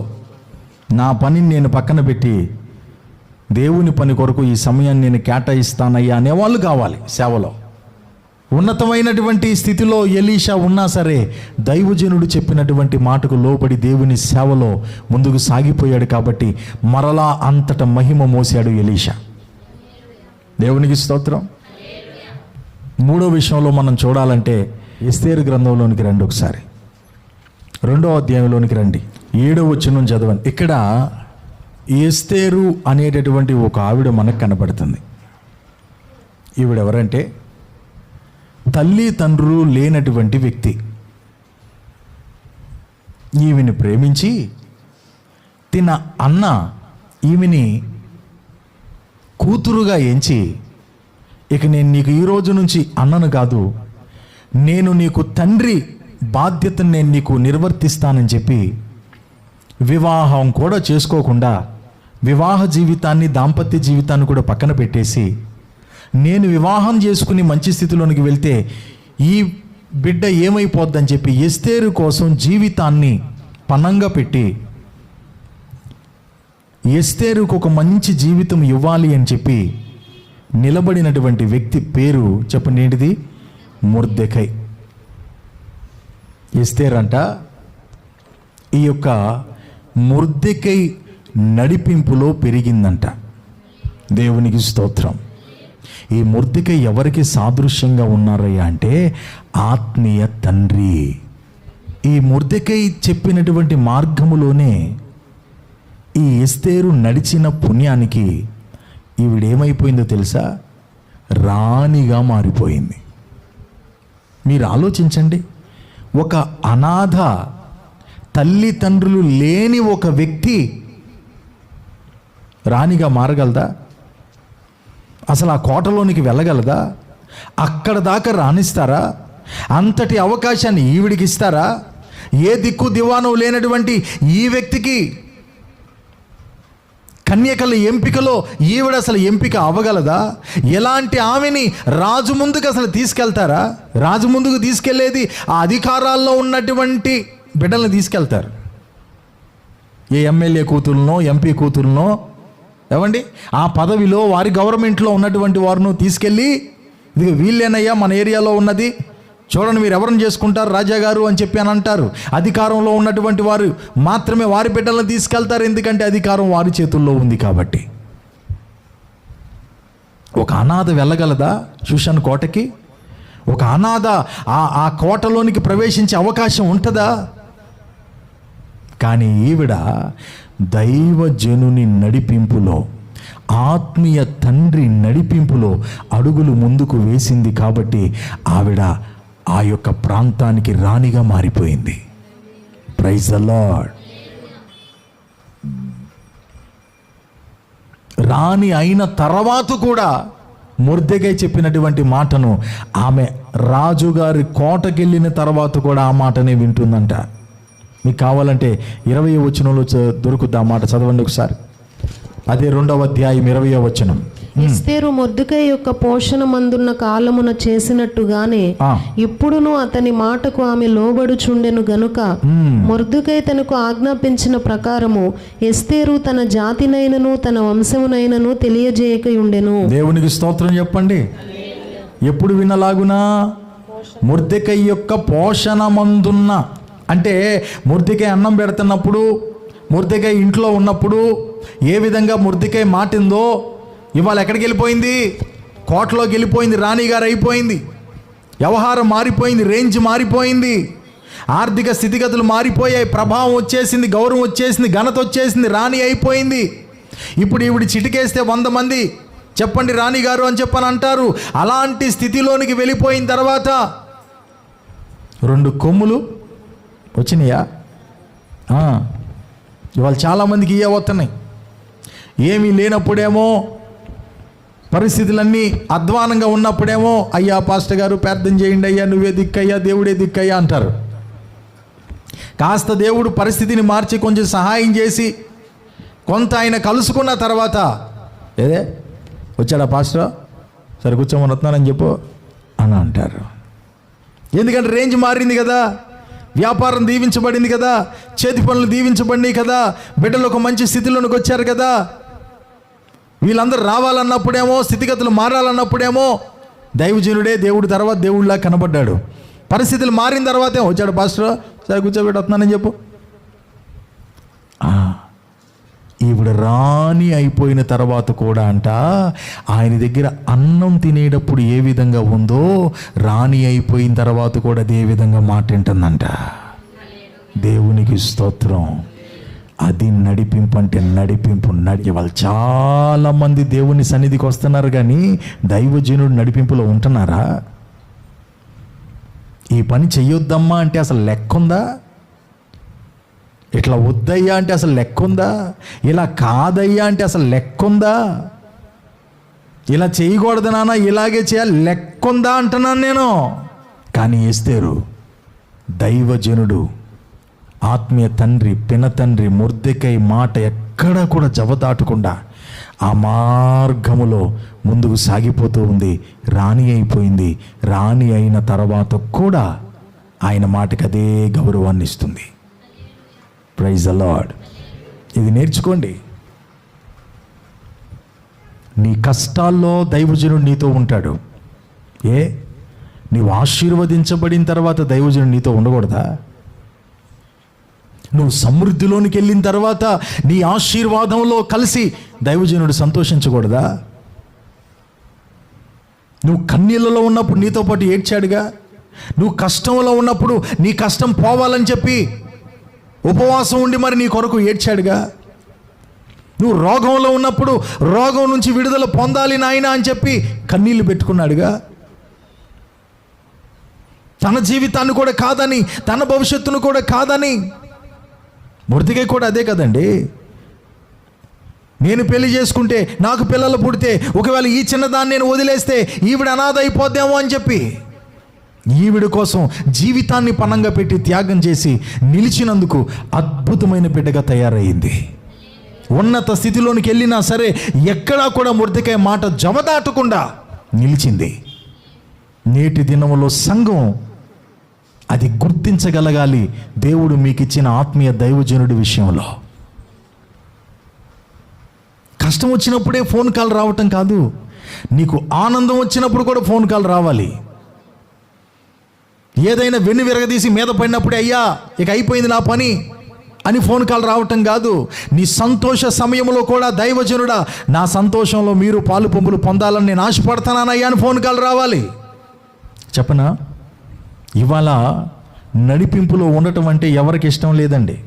నా పనిని నేను పక్కన పెట్టి దేవుని పని కొరకు ఈ సమయాన్ని నేను కేటాయిస్తానయ్యా అనేవాళ్ళు కావాలి సేవలో. ఉన్నతమైనటువంటి స్థితిలో ఎలీషా ఉన్నా సరే దైవజనుడు చెప్పినటువంటి మాటకు లోబడి దేవుని సేవలో ముందుకు సాగిపోయాడు కాబట్టి మరలా అంతట మహిమ మోసాడు ఎలీషా. దేవునికి స్తోత్రం. మూడో విషయంలో మనం చూడాలంటే ఎస్తేరు గ్రంథంలోనికి రండి, ఒకసారి 2వ అధ్యాయంలోనికి రండి, 7వ వచనం చదవండి. ఇక్కడ ఎస్తేరు అనేటటువంటి ఒక ఆవిడ మనకు కనబడుతుంది. ఈవిడెవరంటే తల్లి తండ్రులు లేనటువంటి వ్యక్తి. ఈమెని ప్రేమించి తిన అన్న ఈమెని కూతురుగా ఎంచి, ఇక నేను నీకు ఈ రోజు నుంచి అన్నను కాదు, నేను నీకు తండ్రి బాధ్యతను నేను నీకు నిర్వర్తిస్తానని చెప్పి వివాహం కూడా చేసుకోకుండా వివాహ జీవితాన్ని దాంపత్య జీవితాన్ని కూడా పక్కన పెట్టేసి నేను వివాహం చేసుకుని మంచి స్థితిలోనికి వెళ్తే ఈ బిడ్డ ఏమైపోద్దని చెప్పి ఎస్తేరు కోసం జీవితాన్ని పణంగా పెట్టి ఎస్తేరుకు ఒక మంచి జీవితం ఇవ్వాలి అని చెప్పి నిలబడినటువంటి వ్యక్తి పేరు చెప్పండి ఏంటిది? మొర్దెకై. ఎస్తేర్ అంట ఈ యొక్క మొర్దెకై నడిపింపులో పెరిగిందంట. దేవునికి స్తోత్రం. ఈ మొర్దెకై ఎవరికి సాదృశ్యంగా ఉన్నారయ్యా అంటే ఆత్మీయ తండ్రి. ఈ మొర్దెకై చెప్పినటువంటి మార్గములోనే ఈ ఎస్తేరు నడిచిన పుణ్యానికి ఈవిడేమైపోయిందో తెలుసా? రాణిగా మారిపోయింది. మీరు ఆలోచించండి, ఒక అనాథ తల్లిదండ్రులు లేని ఒక వ్యక్తి రాణిగా మారగలదా? అసలు ఆ కోటలోనికి వెళ్ళగలదా? అక్కడ దాకా రాణిస్తారా? అంతటి అవకాశాన్ని ఈవిడికి ఇస్తారా? ఏ దిక్కు దివాను లేనటువంటి ఈ వ్యక్తికి కన్యకల ఎంపికలో ఈవిడ అసలు ఎంపిక అవ్వగలదా? ఎలాంటి ఆమెని రాజు ముందుకు అసలు తీసుకెళ్తారా? రాజు ముందుకు తీసుకెళ్లేది ఆ అధికారాల్లో ఉన్నటువంటి బిడ్డలను తీసుకెళ్తారు. ఏ ఎమ్మెల్యే కూతురునో ఎంపీ కూతురునో ఏమండి ఆ పదవిలో వారి గవర్నమెంట్లో ఉన్నటువంటి వారిను తీసుకెళ్ళి ఇది వీళ్ళేనయ్యా మన ఏరియాలో ఉన్నది, చూడండి మీరు ఎవరిని చేసుకుంటారు రాజా గారు అని చెప్పి అని అంటారు. అధికారంలో ఉన్నటువంటి వారు మాత్రమే వారి బిడ్డలను తీసుకెళ్తారు, ఎందుకంటే అధికారం వారి చేతుల్లో ఉంది కాబట్టి. ఒక అనాథ వెళ్ళగలదా షూషన్ కోటకి? ఒక అనాథ ఆ కోటలోనికి ప్రవేశించే అవకాశం ఉంటుందా? కానీ ఈవిడ దైవజనుని నడిపింపులో, ఆత్మీయ తండ్రి నడిపింపులో అడుగులు ముందుకు వేసింది కాబట్టి ఆవిడ ఆ యొక్క ప్రాంతానికి రాణిగా మారిపోయింది. Praise the lord. రాణి అయిన తర్వాత కూడా మొర్దెకై చెప్పినటువంటి మాటను ఆమె రాజుగారి కోటకెళ్ళిన తర్వాత కూడా ఆ మాటనే వింటుందంట. మీకు కావాలంటే 20వ వచనంలో దొరుకుద్ది ఆ మాట, చదవండి ఒకసారి. అదే 2వ అధ్యాయం 20వ వచనం. ఎస్తేరు మొర్దెకై యొక్క పోషణ మందున్న కాలమున చేసినట్టుగానే ఇప్పుడును అతని మాటకు ఆమె లోబడుచుండెను గనుక మొర్దెకై తనకు ఆజ్ఞాపించిన ప్రకారము ఎస్తేరు తన జాతినైనను తన వంశమునైనను తెలియజేయక ఉండెను. దేవునికి స్తోత్రం చెప్పండి. ఎప్పుడు వినలాగునా? మొర్దెకై యొక్క పోషణ మందున్న, అంటే మొర్దెకై అన్నం పెడుతున్నప్పుడు, మొర్దెకై ఇంట్లో ఉన్నప్పుడు ఏ విధంగా మొర్దెకై మాటిందో ఇవాళ ఎక్కడికి వెళ్ళిపోయింది? కోటలోకి వెళ్ళిపోయింది, రాణిగారు అయిపోయింది. వ్యవహారం మారిపోయింది, రేంజ్ మారిపోయింది, ఆర్థిక స్థితిగతులు మారిపోయాయి, ప్రభావం వచ్చేసింది, గౌరవం వచ్చేసింది, ఘనత వచ్చేసింది, రాణి అయిపోయింది. ఇప్పుడు ఈవిడ చిటికేస్తే 100 మంది చెప్పండి రాణిగారు అని చెప్పని అంటారు. అలాంటి స్థితిలోనికి వెళ్ళిపోయిన తర్వాత 2 కొమ్ములు వచ్చినాయా? ఇవాళ చాలామందికి ఇవే వస్తున్నాయి. ఏమీ లేనప్పుడేమో, పరిస్థితులన్నీ అధ్వానంగా ఉన్నప్పుడేమో అయ్యా పాస్టర్ గారు ప్రార్థన చేయండి, అయ్యా నువ్వే దిక్కయ్యా, దేవుడే దిక్కయ్యా అంటారు. కాస్త దేవుడు పరిస్థితిని మార్చి కొంచెం సహాయం చేసి కొంత ఆయన కలుసుకున్న తర్వాత ఏదే వచ్చాడా పాస్టర్, సరే కూర్చోమని వస్తున్నానని చెప్పు అని అంటారు. ఎందుకంటే రేంజ్ మారింది కదా, వ్యాపారం దీవించబడింది కదా, చేతి పనులు దీవించబడినాయి కదా, బిడ్డలు ఒక మంచి స్థితిలోనికి వచ్చారు కదా. వీళ్ళందరూ రావాలన్నప్పుడేమో, స్థితిగతులు మారాలన్నప్పుడేమో దైవజనుడే దేవుడి తర్వాత దేవుడిలా కనబడ్డాడు. పరిస్థితులు మారిన తర్వాతే వచ్చాడు పాస్టర్, సరే కూర్చోబెట్టి వస్తున్నానని చెప్పు. ఈవిడ రాణి అయిపోయిన తర్వాత కూడా అంట ఆయన దగ్గర అన్నం తినేటప్పుడు ఏ విధంగా ఉందో రాణి అయిపోయిన తర్వాత కూడా అదే విధంగా మాట వింటుందంట. దేవునికి స్తోత్రం. అది నడిపింపు అంటే నడిపింపు. వాళ్ళు చాలామంది దేవుని సన్నిధికి వస్తున్నారు కానీ దైవజనుడు నడిపింపులో ఉంటున్నారా? ఈ పని చెయ్యొద్దమ్మా అంటే అసలు లెక్కుందా? ఇట్లా వద్దయ్యా అంటే అసలు లెక్కుందా? ఇలా కాదయ్యా అంటే అసలు లెక్కుందా? ఇలా చేయకూడదు నాన్న, ఇలాగే చేయాలి, లెక్కుందా అంటున్నాను నేను. కానీ ఎస్తేరు దైవజనుడు, ఆత్మీయ తండ్రి, పినతండ్రి మొర్దెకై మాట ఎక్కడా కూడా జవదాటకుండా ఆ మార్గములో ముందుకు సాగిపోతూ ఉంది. రాణి అయిపోయింది. రాణి అయిన తర్వాత కూడా ఆయన మాటకి అదే గౌరవాన్ని ఇస్తుంది. Praise the Lord. ఇది నేర్చుకోండి. నీ కష్టాల్లో దైవజనుడు నీతో ఉంటాడు. నీవు ఆశీర్వదించబడిన తర్వాత దైవజనుడు నీతో ఉండకూడదా? నువ్వు సమృద్ధిలోనికి వెళ్ళిన తర్వాత నీ ఆశీర్వాదంలో కలిసి దైవజనుడు సంతోషించకూడదా? నువ్వు కన్నీళ్ళలో ఉన్నప్పుడు నీతో పాటు ఏడ్చాడుగా. నువ్వు కష్టంలో ఉన్నప్పుడు నీ కష్టం పోవాలని చెప్పి ఉపవాసం ఉండి మరి నీ కొరకు ఏడ్చాడుగా. నువ్వు రోగంలో ఉన్నప్పుడు రోగం నుంచి విడుదల పొందాలి నాయనా అని చెప్పి కన్నీళ్లు పెట్టుకున్నాడుగా. తన జీవితాన్ని కూడా కాదని, తన భవిష్యత్తును కూడా కాదని. మొర్దెకై కూడా అదే కదండి. నేను పెళ్లి చేసుకుంటే, నాకు పిల్లలు పుడితే, ఒకవేళ ఈ చిన్నదాన్ని నేను వదిలేస్తే ఈవిడ అనాథ అయిపోద్దేమో అని చెప్పి ఈవిడ కోసం జీవితాన్ని పణంగా పెట్టి త్యాగం చేసి నిలిచినందుకు అద్భుతమైన బిడ్డగా తయారయ్యింది. ఉన్నత స్థితిలోనికి వెళ్ళినా సరే ఎక్కడా కూడా మొర్దెకై మాట జవదాటకుండా నిలిచింది. నేటి దినములో సంఘం అది గుర్తించగలగాలి. దేవుడు మీకు ఇచ్చిన ఆత్మీయ దైవజనుడి విషయంలో కష్టం వచ్చినప్పుడే ఫోన్ కాల్ రావటం కాదు, నీకు ఆనందం వచ్చినప్పుడు కూడా ఫోన్ కాల్ రావాలి. ఏదైనా వెన్ను విరగదీసి మీద పడినప్పుడే అయ్యా ఇక అయిపోయింది నా పని అని ఫోన్ కాల్ రావటం కాదు. నీ సంతోష సమయంలో కూడా దైవజనుడా నా సంతోషంలో మీరు పాలు పంపులు పొందాలని నేను ఆశపడతానయ్యా అని ఫోన్ కాల్ రావాలి. చెప్పనా? ఇవాళ నడిపింపులో ఉండటం అంటే ఎవరికి ఇష్టం లేదండి.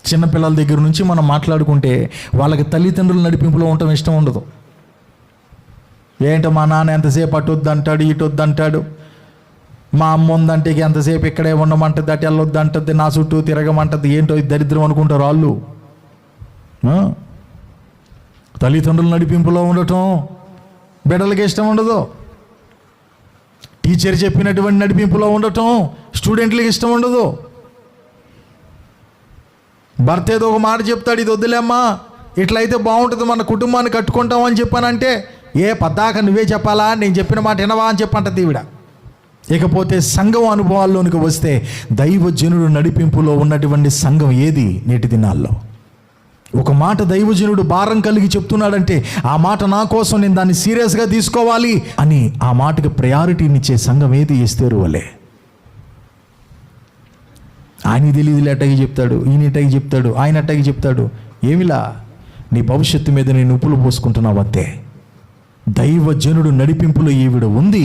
చిన్నపిల్లల దగ్గర నుంచి మనం మాట్లాడుకుంటే వాళ్ళకి తల్లిదండ్రుల నడిపింపులో ఉండటం ఇష్టం ఉండదు. ఏంటో మా నాన్న ఎంతసేపు అటు వద్దంటాడు, ఇటు వద్దంటాడు, మా అమ్మ ఉందంటే ఎంతసేపు ఇక్కడే ఉండమంటుంది, అటు వెళ్ళొద్దంటుంది, నా చుట్టూ తిరగమంటుంది. ఏంటో దరిద్రం అనుకుంటారు వాళ్ళు. తల్లిదండ్రుల నడిపింపులో ఉండటం బిడ్డలకి ఇష్టం ఉండదు. టీచర్ చెప్పినటువంటి నడిపింపులో ఉండటం స్టూడెంట్లకి ఇష్టం ఉండదు. భర్త ఏదో ఒక మాట చెప్తాడు, ఇది వద్దులేమ్మా, ఇట్లయితే బాగుంటుంది, మన కుటుంబాన్ని కట్టుకుంటాం అని చెప్పానంటే పద్దాక నువ్వే చెప్పాలా, నేను చెప్పిన మాట వినవా అని చెప్పంటది ఈవిడ. ఇకపోతే సంఘం అనుభవాల్లోనికి వస్తే దైవజనుడు నడిపింపులో ఉన్నటువంటి సంఘం ఏది నేటి దినాల్లో? ఒక మాట దైవజనుడు భారం కలిగి చెప్తున్నాడంటే ఆ మాట నా కోసం, నేను దాన్ని సీరియస్గా తీసుకోవాలి అని ఆ మాటకి ప్రయారిటీనిచ్చే సంఘం ఏది? ఎస్తేరు వలే. ఆయన తెలియదులే అట్టగి చెప్తాడు, ఈయన ఇట్టగి చెప్తాడు, ఆయన అట్టగి చెప్తాడు. ఏమిలా నీ భవిష్యత్తు మీద నేను ఉప్పులు పోసుకుంటున్నావు అంతే. దైవజనుడు నడిపింపులో ఈవిడ ఉంది.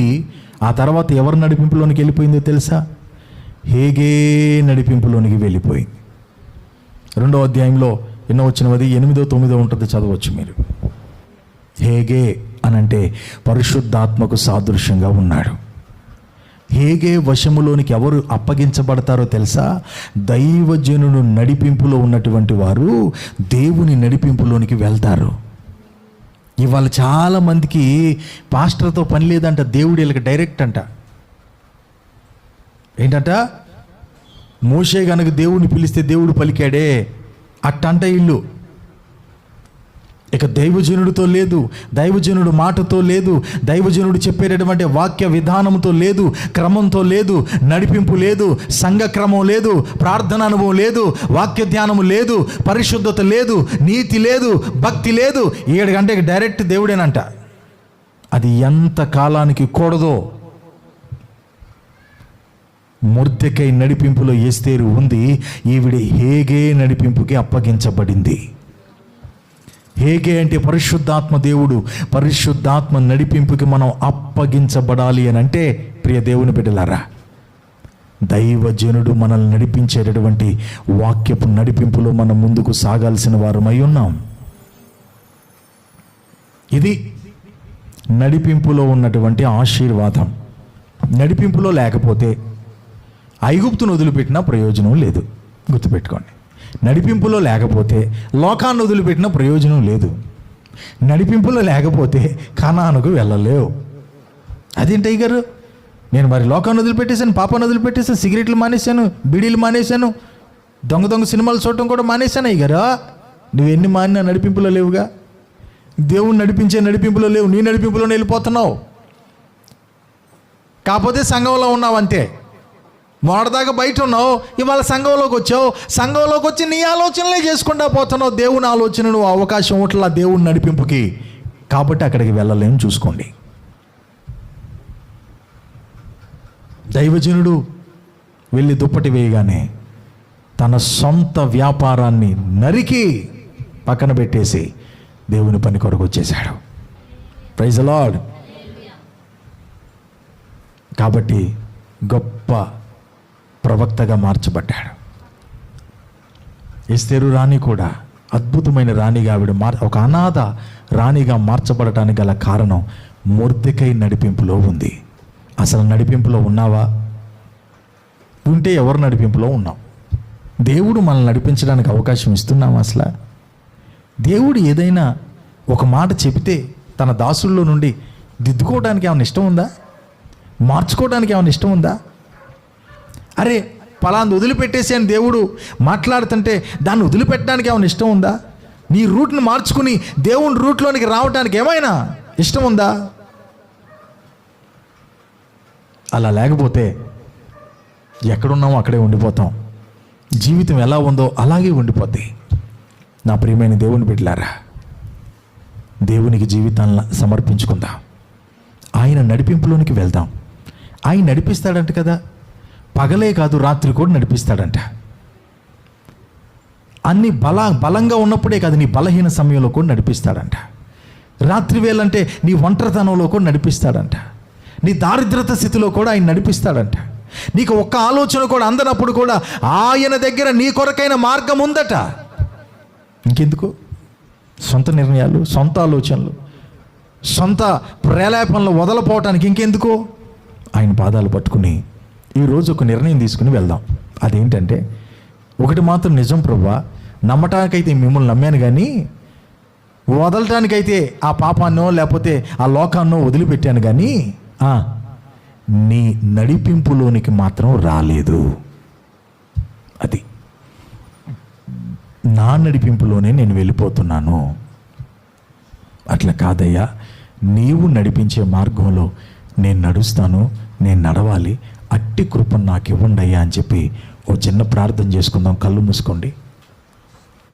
ఆ తర్వాత ఎవరు నడిపింపులోనికి వెళ్ళిపోయిందో తెలుసా? హేగే నడిపింపులోనికి వెళ్ళిపోయింది. 2వ అధ్యాయంలో ఎన్నో వచ్చినది 8, 9 ఉంటుంది, చదవచ్చు మీరు. హేగే అనంటే పరిశుద్ధాత్మకు సాదృశ్యంగా ఉన్నాడు. హేగే వశములోనికి ఎవరు అప్పగించబడతారో తెలుసా? దైవజనుడు నడిపింపులో ఉన్నటువంటి వారు దేవుని నడిపింపులోనికి వెళ్తారు. ఇవాళ చాలామందికి పాస్టర్తో పని లేదంట, దేవుడు వీళ్ళకి డైరెక్ట్ అంట. ఏంటంట? మోషే గనక దేవుడిని పిలిస్తే దేవుడు పలికాడే అట్టంట ఇల్లు. ఇక దైవజనుడితో లేదు, దైవజనుడు మాటతో లేదు, దైవజనుడు చెప్పేటటువంటి వాక్య విధానంతో లేదు, క్రమంతో లేదు, నడిపింపు లేదు, సంఘ క్రమం లేదు, ప్రార్థన అనుభవం లేదు, వాక్య ధ్యానము లేదు, పరిశుద్ధత లేదు, నీతి లేదు, భక్తి లేదు. 7 గంటకి డైరెక్ట్ దేవుడేనంట. అది ఎంత కాలానికి కూడదో. మొర్దెకై నడిపింపులో ఎస్తేరు ఉంది, ఈవిడ హేగే నడిపింపుకి అప్పగించబడింది. హేగే అంటే పరిశుద్ధాత్మ దేవుడు. పరిశుద్ధాత్మ నడిపింపుకి మనం అప్పగించబడాలి అని అంటే, ప్రియ దేవుని బిడ్డలారా, దైవజనుడు మనల్ని నడిపించేటటువంటి వాక్యపు నడిపింపులో మనం ముందుకు సాగాల్సిన వారమై ఉన్నాం. ఇది నడిపింపులో ఉన్నటువంటి ఆశీర్వాదం. నడిపింపులో లేకపోతే ఐగుప్తును వదిలిపెట్టినా ప్రయోజనం లేదు. గుర్తుపెట్టుకోండి. నడిపింపులో లేకపోతే లోకాన్ని వదిలిపెట్టిన ప్రయోజనం లేదు. నడిపింపులో లేకపోతే కనానుకు వెళ్ళలేవు. అదేంటి అయ్యగారు, నేను మరి లోకాన్ని వదిలిపెట్టేశాను, పాపాన్ని వదిలిపెట్టేశాను, సిగరెట్లు మానేశాను, బీడీలు మానేశాను, దొంగ సినిమాలు చూడటం కూడా మానేశాను అయ్యగారు. నువ్వెన్ని మానినా నడిపింపులో లేవుగా. దేవుణ్ణి నడిపించే నడిపింపులో లేవు, నీ నడిపింపులోనే వెళ్ళిపోతున్నావు. కాకపోతే సంఘంలో ఉన్నావు అంతే. మొన్నటిదాకా బయట ఉన్నావు, ఇవాళ సంఘంలోకి వచ్చావు. సంఘంలోకి వచ్చి నీ ఆలోచనలే చేసుకుంటా పోతున్నావు. దేవుని ఆలోచన నువ్వు అవకాశం ఇవ్వట్లా దేవుని నడిపింపుకి. కాబట్టి అక్కడికి వెళ్ళలేము. చూసుకోండి. దైవజనుడు వెళ్ళి దుప్పటి వేయగానే తన సొంత వ్యాపారాన్ని నరికి పక్కన పెట్టేసి దేవుని పని కొరకు వచ్చేసాడు. Praise the Lord. కాబట్టి గొప్ప ప్రవక్తగా మార్చబడ్డాడు. ఎస్తేరు రాణి కూడా అద్భుతమైన రాణిగా ఆవిడ ఒక అనాథ రాణిగా మార్చబడటానికి గల కారణం మొర్దెకై నడిపింపులో ఉంది. అసలు నడిపింపులో ఉన్నావా? ఉంటే ఎవరు నడిపింపులో ఉన్నాం? దేవుడు మనల్ని నడిపించడానికి అవకాశం ఇస్తున్నామా? అసలు దేవుడు ఏదైనా ఒక మాట చెబితే తన దాసుల్లో నుండి దిద్దుకోవడానికి ఏమైనా ఇష్టం ఉందా? మార్చుకోవడానికి ఏమైనా ఇష్టం ఉందా? అరే పలాంది వదిలిపెట్టేసి అని దేవుడు మాట్లాడుతుంటే దాన్ని వదిలిపెట్టడానికి ఏమైనా ఇష్టం ఉందా? నీ రూట్ని మార్చుకుని దేవుని రూట్లోనికి రావడానికి ఏమైనా ఇష్టం ఉందా? అలా లేకపోతే ఎక్కడున్నామో అక్కడే ఉండిపోతాం. జీవితం ఎలా ఉందో అలాగే ఉండిపోద్ది. నా ప్రియమైన దేవుని బిడ్డలారా, దేవునికి జీవితాన్ని సమర్పించుకుందాం. ఆయన నడిపింపులోనికి వెళ్దాం. ఆయన నడిపిస్తాడంట కదా. పగలే కాదు, రాత్రి కూడా నడిపిస్తాడంట. అన్ని బలంగా ఉన్నప్పుడే కాదు, నీ బలహీన సమయంలో కూడా నడిపిస్తాడంట. రాత్రి వేళంటే నీ ఒంటరితనంలో కూడా నడిపిస్తాడంట. నీ దారిద్రత స్థితిలో కూడా ఆయన నడిపిస్తాడంట. నీకు ఒక్క ఆలోచన కూడా అందనప్పుడు కూడా ఆయన దగ్గర నీ కొరకైన మార్గం ఉందట. ఇంకెందుకు సొంత నిర్ణయాలు, సొంత ఆలోచనలు, సొంత ప్రేలాపనలు వదలపోవటానికి ఇంకెందుకు? ఆయన పాదాలు పట్టుకుని ఈరోజు ఒక నిర్ణయం తీసుకుని వెళ్దాం. అదేంటంటే, ఒకటి మాత్రం నిజం ప్రభువా, నమ్మటానికైతే మిమ్మల్ని నమ్మాను, కానీ వదలటానికైతే ఆ పాపాన్నో లేకపోతే ఆ లోకాన్నో వదిలిపెట్టాను, కానీ నీ నడిపింపులోనికి మాత్రం రాలేదు. అది నా నడిపింపులోనే నేను వెళ్ళిపోతున్నాను. అట్లా కాదయ్యా, నీవు నడిపించే మార్గంలో నేను నడుస్తాను, నేను నడవాలి, అట్టి కృపను నాకు ఇవ్వండి అయ్యా అని చెప్పి ఓ చిన్న ప్రార్థన చేసుకుందాం. కళ్ళు మూసుకోండి.